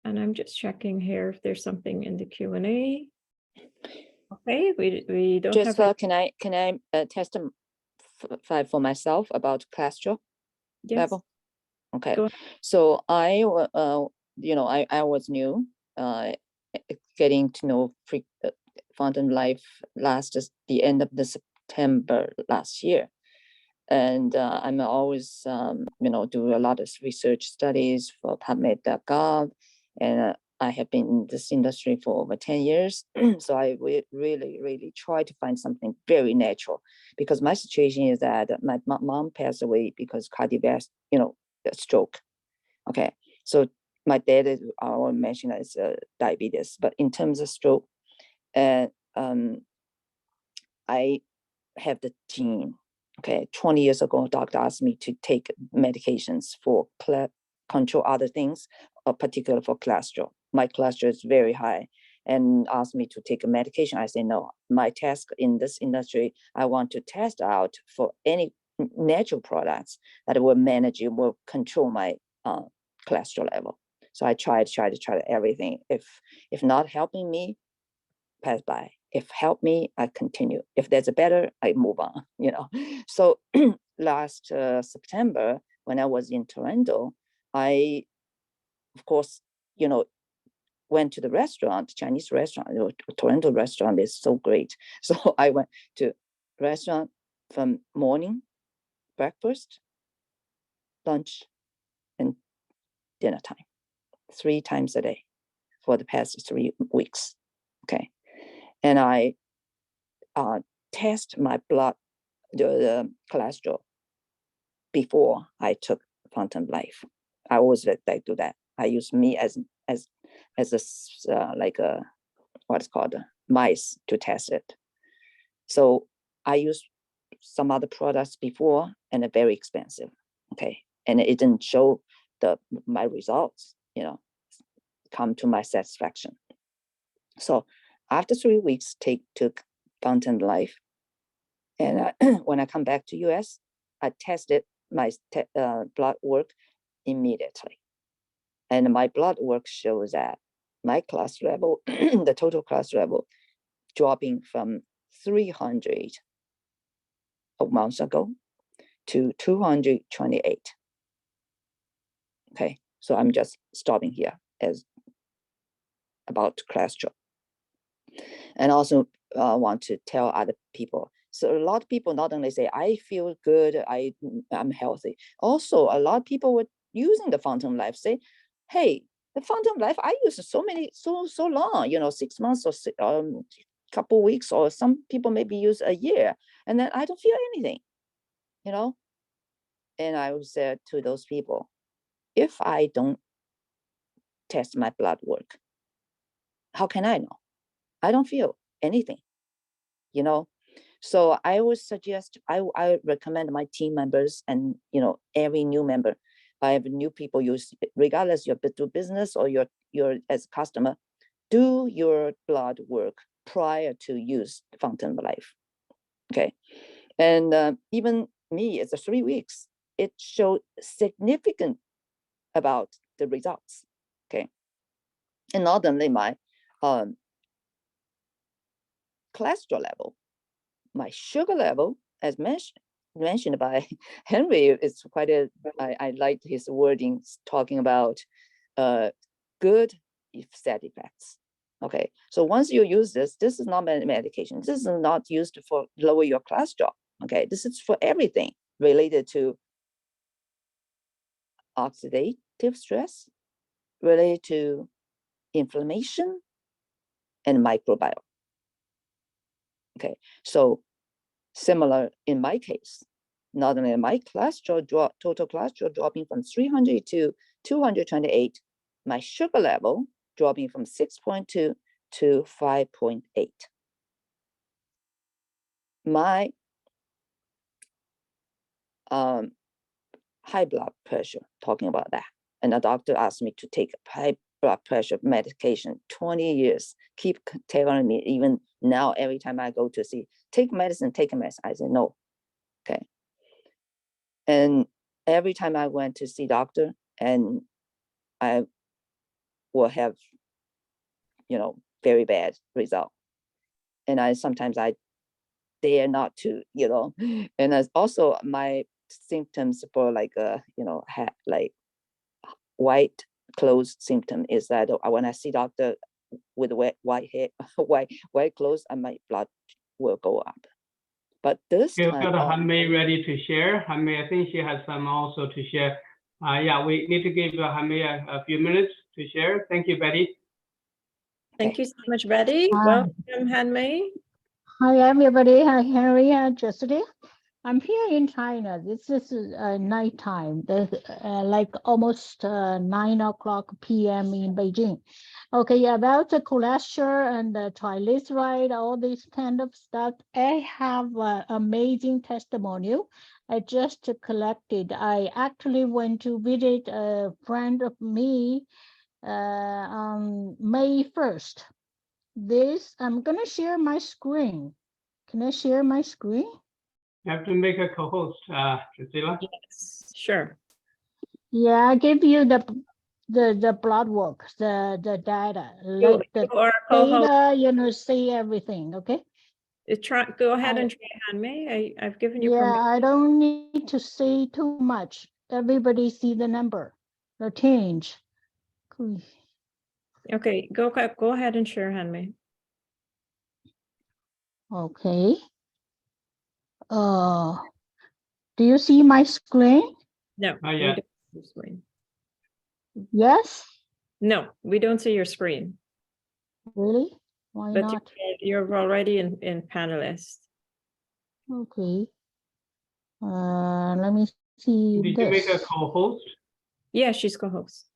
And I'm just checking here if there's something in the Q&A. Okay, we don't Just have. can I testify for myself about cholesterol level? Okay. So I was new, getting to know Fountain of Life the end of the September last year. And I'm always, do a lot of research studies for PubMed.gov, and I have been in this industry for over 10 years. So I really try to find something very natural, because my situation is that my mom passed away because cardiovascular, stroke. Okay, so my dad is, I want to mention that it's diabetes, but in terms of stroke, I have the gene. Okay, 20 years ago, doctor asked me to take medications for control other things, particularly for cholesterol. My cholesterol is very high, and asked me to take a medication. I say no. My task in this industry, I want to test out for any natural products that will control my cholesterol level. So I tried everything. If not helping me, pass by. If help me, I continue. If there's a better, I move on, So last September, when I was in Toronto, I, of course, went to the restaurant, Chinese restaurant. Toronto restaurant is so great. So I went to restaurant from morning, breakfast, lunch, and dinner time, 3 times a day for the past 3 weeks. Okay. And I test my blood, the cholesterol, before I took Fountain of Life. I always do that. I use me as a what's called mice to test it. So I used some other products before, and they're very expensive. Okay, and it didn't show my results. Come to my satisfaction. So after 3 weeks, took Fountain of Life, and when I come back to US, I tested my blood work immediately, and my blood work shows that my cholesterol level, the total cholesterol level, dropping from 300 a month ago to 228. Okay, so I'm just stopping here as about cholesterol. And also want to tell other people. So a lot of people not only say, I feel good, I'm healthy. Also, a lot of people were using the Fountain of Life say, hey, the Fountain of Life, I use so long, 6 months or couple weeks, or some people maybe use a year, and then I don't feel anything, you know. And I would say to those people, if I don't test my blood work, how can I know? I don't feel anything, you know. So I would suggest, I recommend my team members and, you know, every new member, I have new people use, regardless you do business or you're as a customer, do your blood work prior to use Fountain of Life. Okay. And even me, it's 3 weeks. It showed significant about the results. Okay. And not only my cholesterol level, my sugar level, as mentioned by Henry, it's quite a, I liked his wording talking about good side effects. Okay, so once you use this is not medication. This is not used for lower your cholesterol. Okay, this is for everything related to oxidative stress, related to inflammation, and microbiome. Okay, so similar in my case, not only my cholesterol total cholesterol dropping from 300 to 228, my sugar level dropping from 6.2 to 5.8. My high blood pressure, talking about that. And the doctor asked me to take high blood pressure medication, 20 years, keep telling me, even now, every time I go to see, take medicine. I said, no. Okay. And every time I went to see doctor, and I will have, you know, very bad result. And sometimes I dare not to, you know, and as also my symptoms for like, you know, like white clothes symptom is that when I see doctor with white hair, white clothes, and my blood will go up. But this We've time, got Hanmei ready to share. Hanmei, I think she has some also to share. Yeah, we need to give Hanmei a few minutes to share. Thank you, Betty. Thank you so much, Betty. Welcome, Hanmei. Hi, everybody. Hi, Henry and Jessica. I'm here in China. This is nighttime. There's like almost 9 o'clock p.m. in Beijing. Okay, about the cholesterol and the triglyceride, all this kind of stuff, I have amazing testimonial. I just collected. I actually went to visit a friend of me on May 1st. I'm gonna share my screen. Can I share my screen? You have to make a co-host, Priscilla. Yes, sure. Yeah, I give you the blood work, the data, like the You are a co-host. data, you know, see everything. Okay. Go ahead and try, Hanmei. I've given you Yeah, permission. I don't need to say too much. Everybody see the number, the change. Okay, go ahead and share, Hanmei. Okay. Do you see my screen? No, Not we yet. don't see your screen. Yes. No, we don't see your screen. Really? Why But not? you're already in panelist. Okay. Let me see Did this. you make a co-host? Yeah, she's co-host.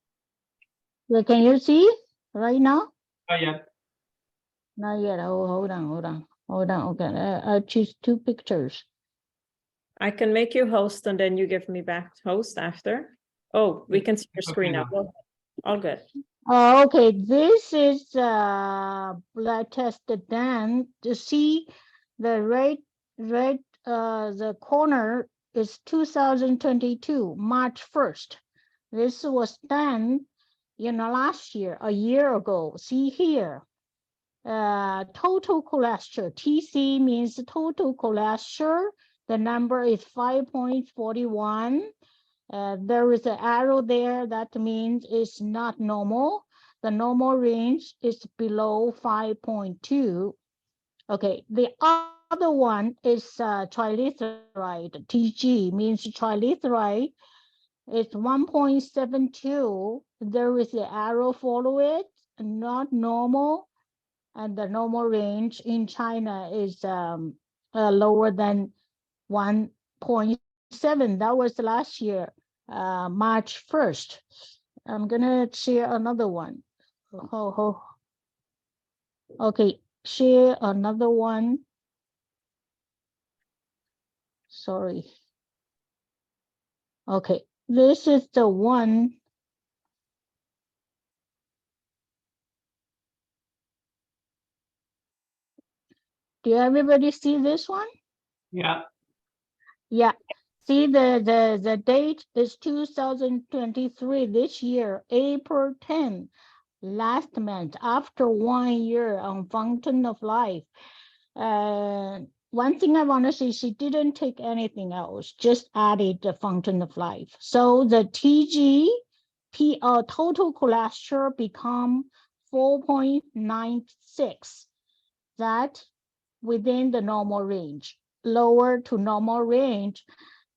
Yeah, can you see right now? Not yet. Not yet. Oh, hold on. Okay, I choose 2 pictures. I can make you host and then you give me back host after. Oh, we can see your Okay screen now. now. Go ahead. All good. Oh, okay, this is blood test done. To see the red, the corner is 2022, March 1st. This was done, you know, last year, a year ago. See here, total cholesterol. TC means total cholesterol. The number is 5.41. There is an arrow there that means it's not normal. The normal range is below 5.2. Okay, the other one is triglyceride. TG means triglyceride. It's 1.72. There is an arrow follow it, not normal. and the normal range in China is lower than 1.7. That was last year, March 1st. I'm gonna share another one. Okay, share another one. Sorry. Okay, this is the one. Do everybody see this one? Yeah. Yeah. See, the date is 2023, this year, April 10, last month, after 1 year on Fountain of Life. One thing I want to say, she didn't take anything else, just added the Fountain of Life. So the total cholesterol become 4.96. That within the normal range, lower to normal range.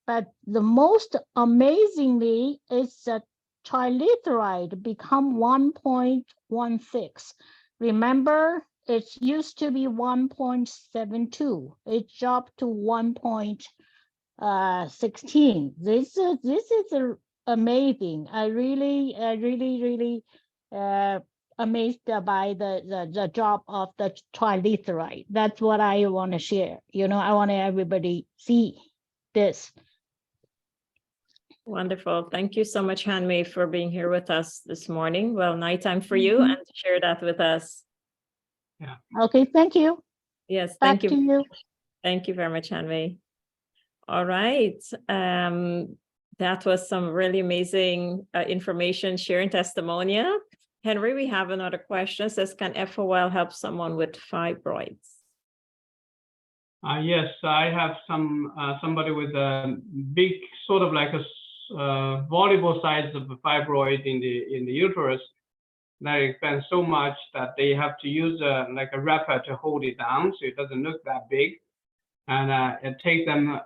But the most amazingly is that triglyceride become 1.16. Remember, it used to be 1.72. It dropped to 1.16. This is amazing. I really amazed by the drop of the triglyceride. That's what I want to share. You know, I want everybody see this. Wonderful. Thank you so much, Han-Mei, for being here with us this morning. Well, nighttime for you and to share that with us. Yeah. Okay, thank you. Yes, Back thank you. to you. Thank you very much, Han-Mei. All right. That was some really amazing information, sharing testimonial. Henry, we have another question. It says, can FOL help someone with fibroids? Yes, I have somebody with a big, sort of like a volleyball size of a fibroid in the uterus. That expands so much that they have to use like a wrapper to hold it down, so it doesn't look that big. And it takes them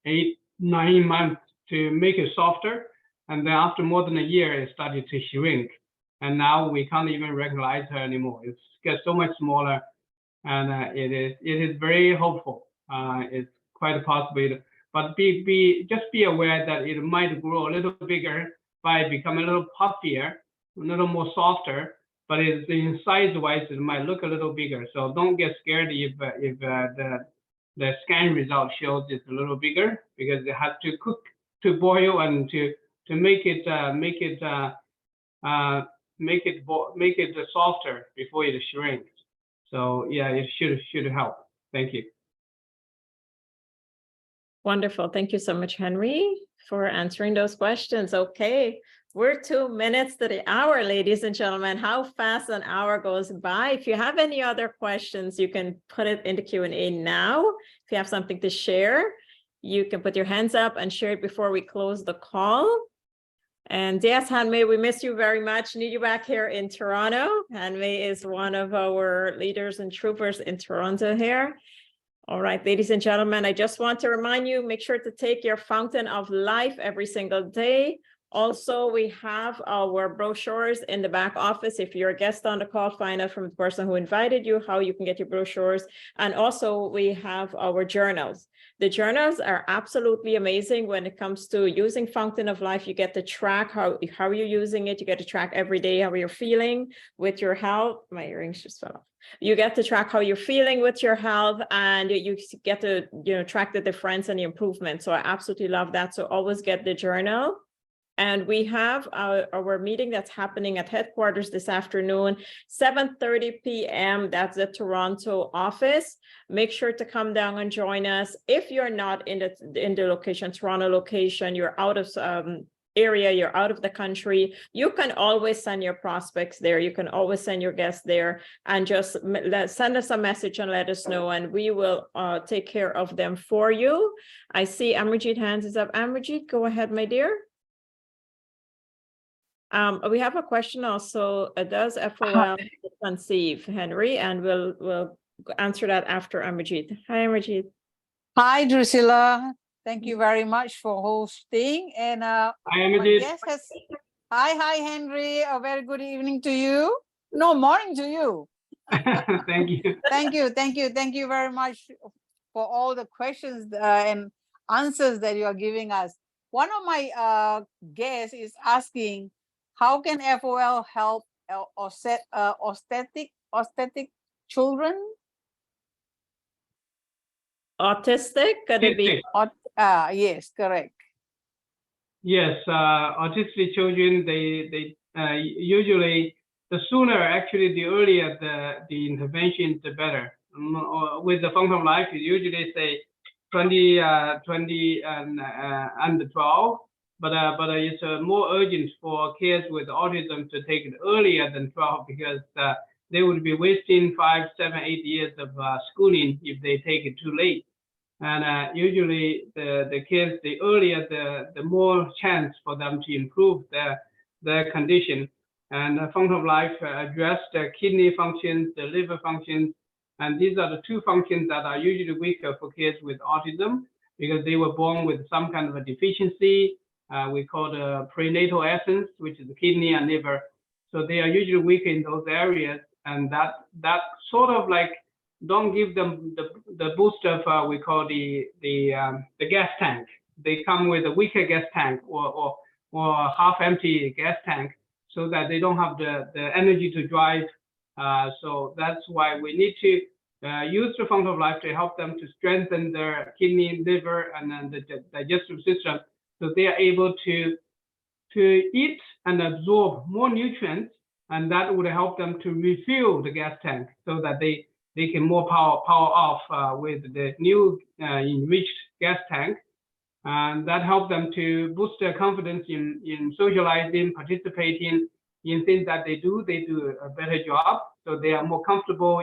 8-9 months to make it softer. And then after more than a year, it started to shrink. And now we can't even recognize her anymore. It gets so much smaller, and it is very hopeful. It's quite a possibility, but just be aware that it might grow a little bigger by becoming a little puffier, a little more softer. But it's in size-wise, it might look a little bigger. So don't get scared if the scan result shows it's a little bigger, because it has to cook, to boil, and to make it softer before it shrinks. So yeah, it should help. Thank you. Wonderful. Thank you so much, Henry, for answering those questions. Okay, we're 2 minutes to the hour, ladies and gentlemen. How fast an hour goes by. If you have any other questions, you can put it in the Q&A now. If you have something to share, you can put your hands up and share it before we close the call. And yes, Han-Mei, we miss you very much. Need you back here in Toronto. Han-Mei is one of our leaders and troopers in Toronto here. All right, ladies and gentlemen, I just want to remind you, make sure to take your Fountain of Life every single day. Also, we have our brochures in the back office. If you're a guest on the call, find out from the person who invited you how you can get your brochures. And also, we have our journals. The journals are absolutely amazing when it comes to using Fountain of Life. You get to track how you're using it. You get to track every day how you're feeling with your health. My earrings just fell off. You get to track how you're feeling with your health, and you get to track the difference and the improvement. So I absolutely love that. So always get the journal. And we have our meeting that's happening at headquarters this afternoon, 7:30 p.m. That's the Toronto office. Make sure to come down and join us. If you're not in the location, Toronto location, you're out of area, you're out of the country, you can always send your prospects there. You can always send your guests there, and just send us a message and let us know, and we will take care of them for you. I see Amrjeet hands is up. Amrjeet, go ahead, my dear. We have a question also. Does FOL conceive, Henry? And we'll answer that after Amrjeet. Hi, Amrjeet. Hi, Drusilla. Thank you very much for hosting. And Hi, Amrjeet. hi, Henry. A very good evening to you. No, morning to you. Thank you. Thank you very much for all the questions and answers that you are giving us. One of my guests is asking, how can FOL help autistic children? Autistic, could it be? Yes, correct. Yes, autistic children, they usually, the sooner, actually, the earlier the intervention, the better. With the Fountain of Life, you usually say 20 and under 12, but it's more urgent for kids with autism to take it earlier than 12 because they would be wasting 5, 7, 8 years of schooling if they take it too late. And usually the kids, the earlier, the more chance for them to improve their condition. And Fountain of Life address the kidney functions, the liver functions, and these are the two functions that are usually weaker for kids with autism because they were born with some kind of a deficiency. We call the prenatal essence, which is the kidney and liver. So they are usually weaker in those areas, and that sort of like don't give them the boost of we call the gas tank. They come with a weaker gas tank or half empty gas tank, so that they don't have the energy to drive. So that's why we need to use the Fountain of Life to help them to strengthen their kidney, liver, and then the digestive system, so they are able to eat and absorb more nutrients, and that would help them to refill the gas tank so that they can more power off with the new enriched gas tank. And that helps them to boost their confidence in socializing, participating in things that they do a better job. So they are more comfortable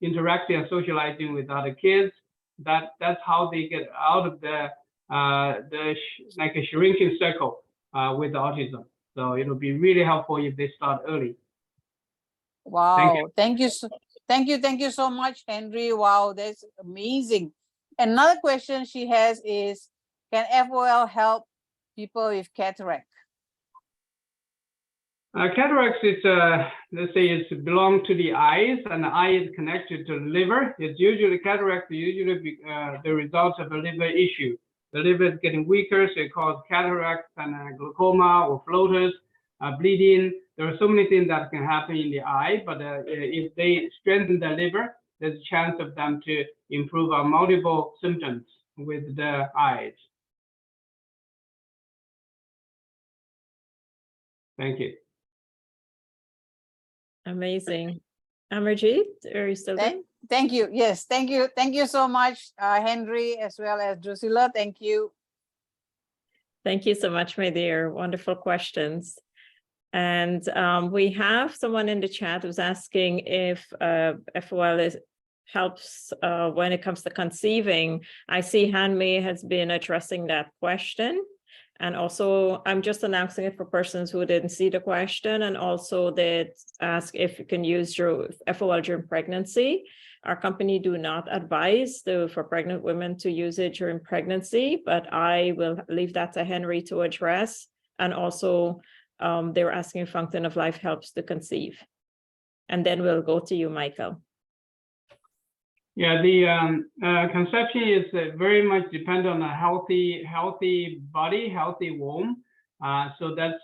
interacting and socializing with other kids. That's how they get out of the like a shrinking circle with autism. So it'll be really helpful if they start early. Wow, thank you so much, Henry. Wow, that's amazing. Another question she has is, can FOL help people with cataract? Cataracts is, let's say, it's belong to the eyes, and the eye is connected to the liver. It's usually cataracts, usually the result of a liver issue. The liver is getting weaker, so it causes cataracts and glaucoma or floaters, bleeding. There are so many things that can happen in the eye, but if they strengthen the liver, there's a chance of them to improve multiple symptoms with the eyes. Thank you. Amazing. Amarjeet, are you still there? Thank you. Yes, thank you. Thank you so much, Henry, as well as Drusilla. Thank you. Thank you so much, my dear. Wonderful questions. And we have someone in the chat who's asking if FOL helps when it comes to conceiving. I see Hanmei has been addressing that question. And also, I'm just announcing it for persons who didn't see the question, and also they ask if you can use your FOL during pregnancy. Our company do not advise for pregnant women to use it during pregnancy, but I will leave that to Henry to address. And also, they were asking if Fountain of Life helps to conceive. And then we'll go to you, Michael. Yeah, the conception is very much dependent on a healthy body, healthy womb. So that's,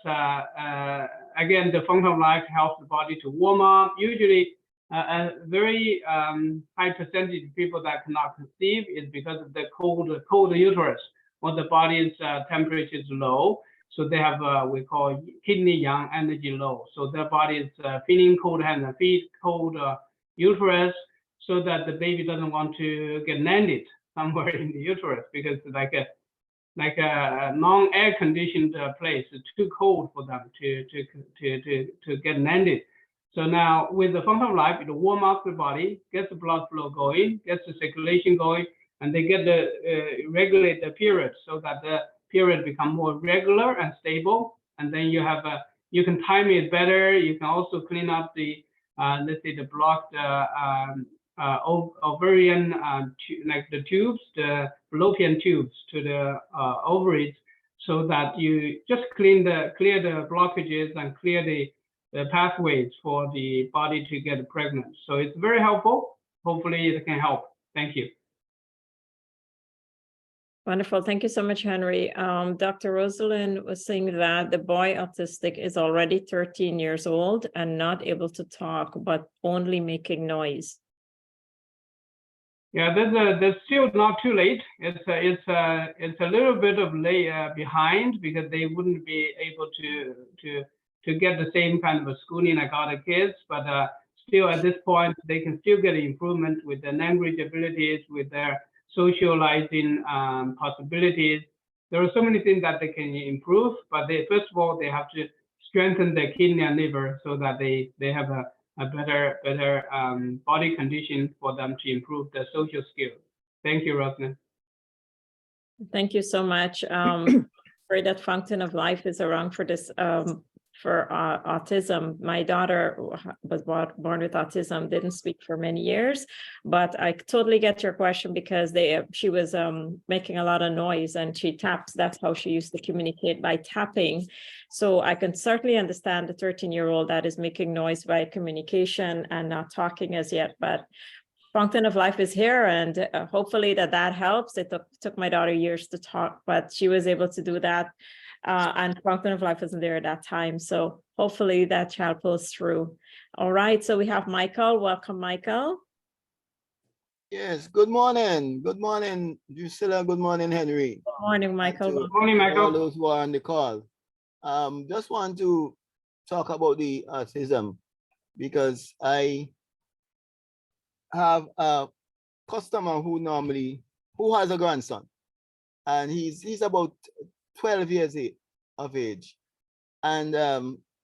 again, the Fountain of Life helps the body to warm up. Usually, a very high percentage of people that cannot conceive is because of the cold uterus, or the body's temperature is low. So they have we call kidney yang energy low. So their body is feeling cold hand and feet, cold uterus, so that the baby doesn't want to get landed somewhere in the uterus because it's like a non-air conditioned place. It's too cold for them to get landed. So now with the Fountain of Life, it'll warm up the body, get the blood flow going, gets the circulation going, and they get the regulate the period so that the period become more regular and stable. And then you have you can time it better. You can also clean up the let's say the blocked ovarian like the tubes, the fallopian tubes to the ovaries, so that you just clear the blockages and clear the pathways for the body to get pregnant. So it's very helpful. Hopefully it can help. Thank you. Wonderful. Thank you so much, Henry. Dr. Rosalind was saying that the boy autistic is already 13 years old and not able to talk, but only making noise. Yeah, there's still not too late. It's a little bit of behind because they wouldn't be able to get the same kind of a schooling like other kids, but still at this point they can still get improvement with their language abilities, with their socializing possibilities. There are so many things that they can improve, but first of all they have to strengthen their kidney and liver so that they have a better body condition for them to improve their social skills. Thank you, Rosalind. Thank you so much. Pray that Fountain of Life is around for this for autism. My daughter was born with autism, didn't speak for many years, but I totally get your question because she was making a lot of noise and she taps. That's how she used to communicate, by tapping. So I can certainly understand the 13-year-old that is making noise by communication and not talking as yet, but Fountain of Life is here, and hopefully that helps. It took my daughter years to talk, but she was able to do that. And Fountain of Life wasn't there at that time. So hopefully that child pulls through. All right, so we have Michael. Welcome, Michael. Yes, good morning. Good morning, Drusilla. Good morning, Henry. Good morning, Michael. Good morning, Michael. All those who are on the call. Just want to talk about the autism because I have a customer who has a grandson, and he's about 12 years of age, and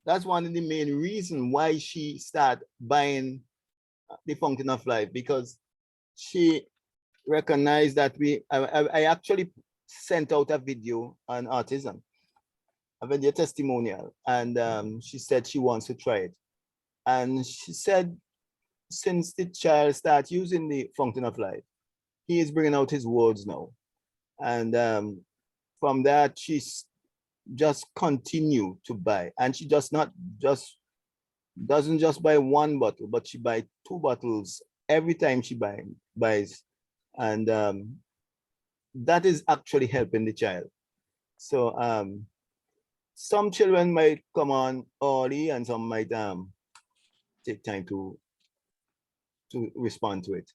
that's one of the main reasons why she started buying the Fountain of Life, because she recognized that I actually sent out a video on autism, a video testimonial, and she said she wants to try it, and she said since the child started using the Fountain of Life, he is bringing out his words now, and from that she's just continue to buy, and she doesn't just buy one bottle, but she buys 2 bottles every time she buys, and that is actually helping the child. So some children might come on early and some might take time to respond to it,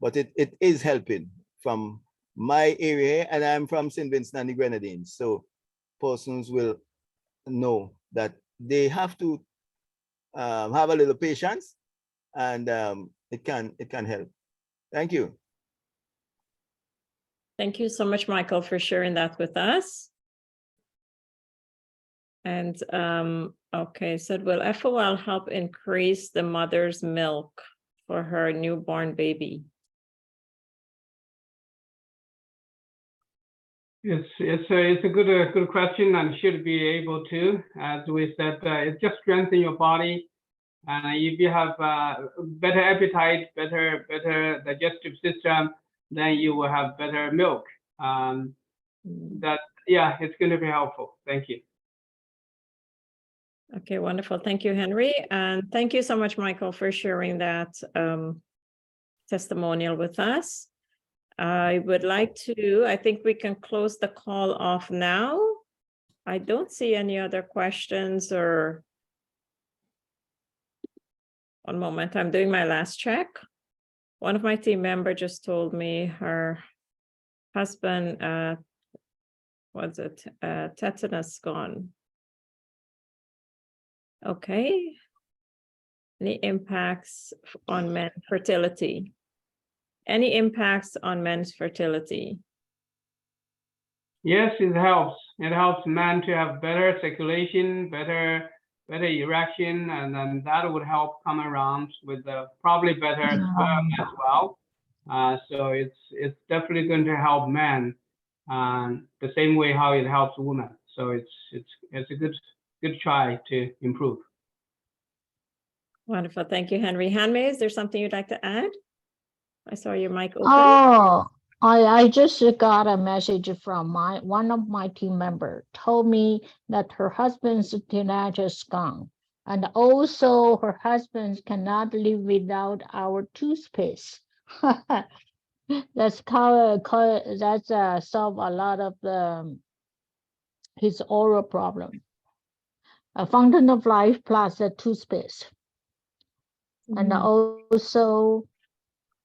but it is helping from my area, and I'm from St. Vincent and the Grenadines, so persons will know that they have to have a little patience, and it can help. Thank you. Thank you so much, Michael, for sharing that with us. And okay, said, will FOL help increase the mother's milk for her newborn baby? It's a good question, and should be able to. As we said, it just strengthens your body, and if you have better appetite, better digestive system, then you will have better milk. It's going to be helpful. Thank you. Okay, wonderful. Thank you, Henry. And thank you so much, Michael, for sharing that testimonial with us. I would like to, I think we can close the call off now. I don't see any other questions or, one moment, I'm doing my last check. One of my team members just told me her husband, tetanus gone. Okay. Any impacts on men's fertility? Any impacts on men's fertility? Yes, it helps. It helps men to have better circulation, better erection, and then that would help come around with probably better sperm as well. So it's definitely going to help men the same way how it helps women. So it's a good try to improve. Wonderful. Thank you, Henry. Hanmei, is there something you'd like to add? I saw your mic open. Oh, I just got a message from one of my team members, told me that her husband's tinnitus gone. And also her husband cannot live without our toothpaste. That's solve a lot of his oral problem. A fountain of life plus a toothpaste. And also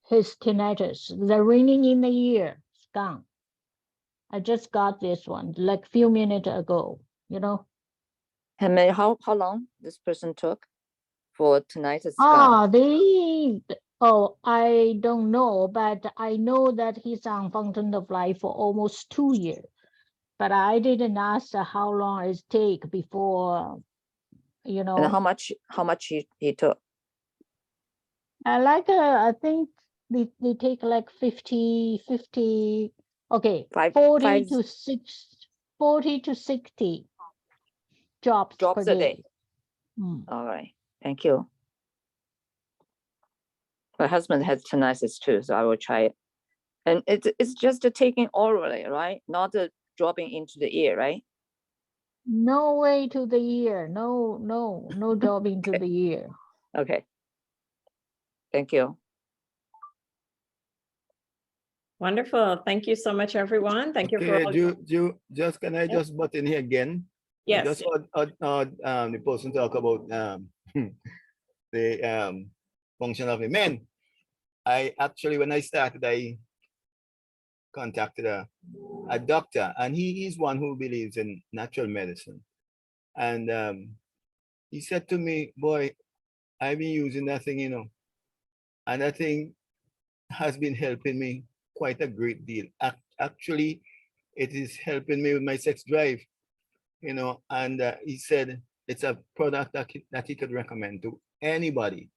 his tinnitus, the ringing in the ear is gone. I just got this one like a few minutes ago, you know. And how long this person took for tinnitus? I don't know, but I know that he's on fountain of life for almost 2 years. But I didn't ask how long it take before, you know. And how much he took? I think they take like 50, okay, 40 to 60 drops per a day. day. All right, thank you. My husband has tinnitus too, so I will try it. And it's just taking orally, right? Not dropping into the ear, right? No way to the ear. No dropping to the ear. Okay. Thank you. Wonderful. Thank you so much, everyone. Thank you for all. Can I just butt in here again? Yes. Just the person talk about the function of the men. I actually, when I started, I contacted a doctor, and he is one who believes in natural medicine. And he said to me, boy, I've been using that thing, you know, and that thing has been helping me quite a great deal. Actually, it is helping me with my sex drive, you know, and he said it's a product that he could recommend to anybody.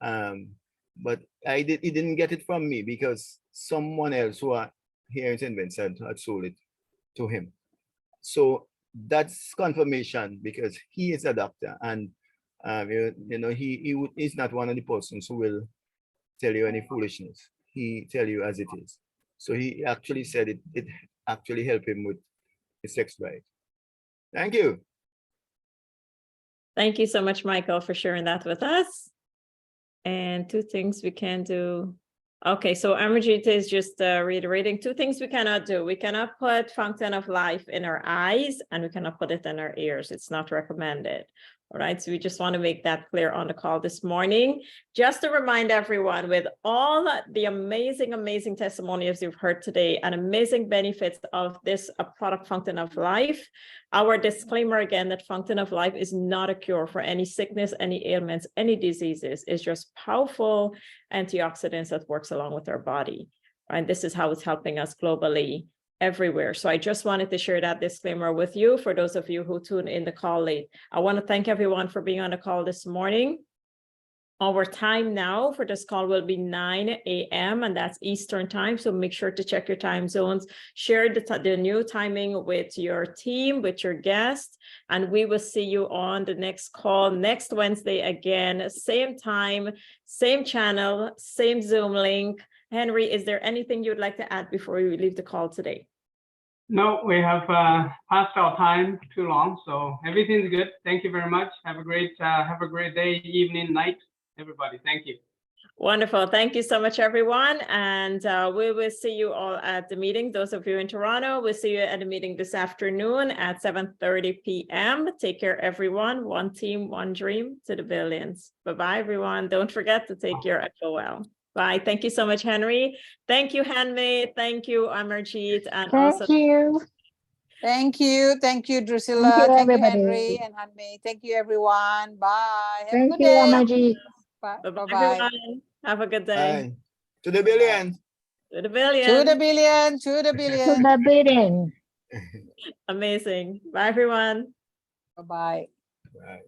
But he didn't get it from me because someone else who are here in St. Vincent had sold it to him. So that's confirmation because he is a doctor, and you know, he's not one of the persons who will tell you any foolishness. He tell you as it is. So he actually said it actually helped him with his sex drive. Thank you. Thank you so much, Michael, for sharing that with us. And 2 things we can do. Okay, so Amarjit is just reiterating 2 things we cannot do. We cannot put fountain of life in our eyes, and we cannot put it in our ears. It's not recommended. All right, so we just want to make that clear on the call this morning. Just to remind everyone, with all the amazing testimonials you've heard today and amazing benefits of this product Fountain of Life, our disclaimer again that Fountain of Life is not a cure for any sickness, any ailments, any diseases. It's just powerful antioxidants that works along with our body. Right? This is how it's helping us globally everywhere. So I just wanted to share that disclaimer with you for those of you who tune in the call late. I want to thank everyone for being on the call this morning. Our time now for this call will be 9 a.m. and that's Eastern time. So make sure to check your time zones, share the new timing with your team, with your guests, and we will see you on the next call next Wednesday again, same time, same channel, same Zoom link. Henry, is there anything you'd like to add before we leave the call today? No, we have passed our time too long, so everything's good. Thank you very much. Have a great day, evening, night, everybody. Thank you. Wonderful. Thank you so much, everyone. And we will see you all at the meeting. Those of you in Toronto, we'll see you at the meeting this afternoon at 7:30 p.m. Take care, everyone. One team, one dream to the billions. Bye-bye, everyone. Don't forget to take your FOL. Bye. Thank you so much, Henry. Thank you, Handmaid. Thank you, Amarjit. And Thank you. Thank you, Drusilla. Thank you, everybody. Henry and Hanmei. Thank you, everyone. Bye. Have a Thank good you, day. Amaji. bye-bye, Bye-bye. everyone. Have a good day. Bye. To the billions. To the billions. To the billion. To the To billion. the bidding. Amazing. Bye, everyone. Bye-bye. Bye.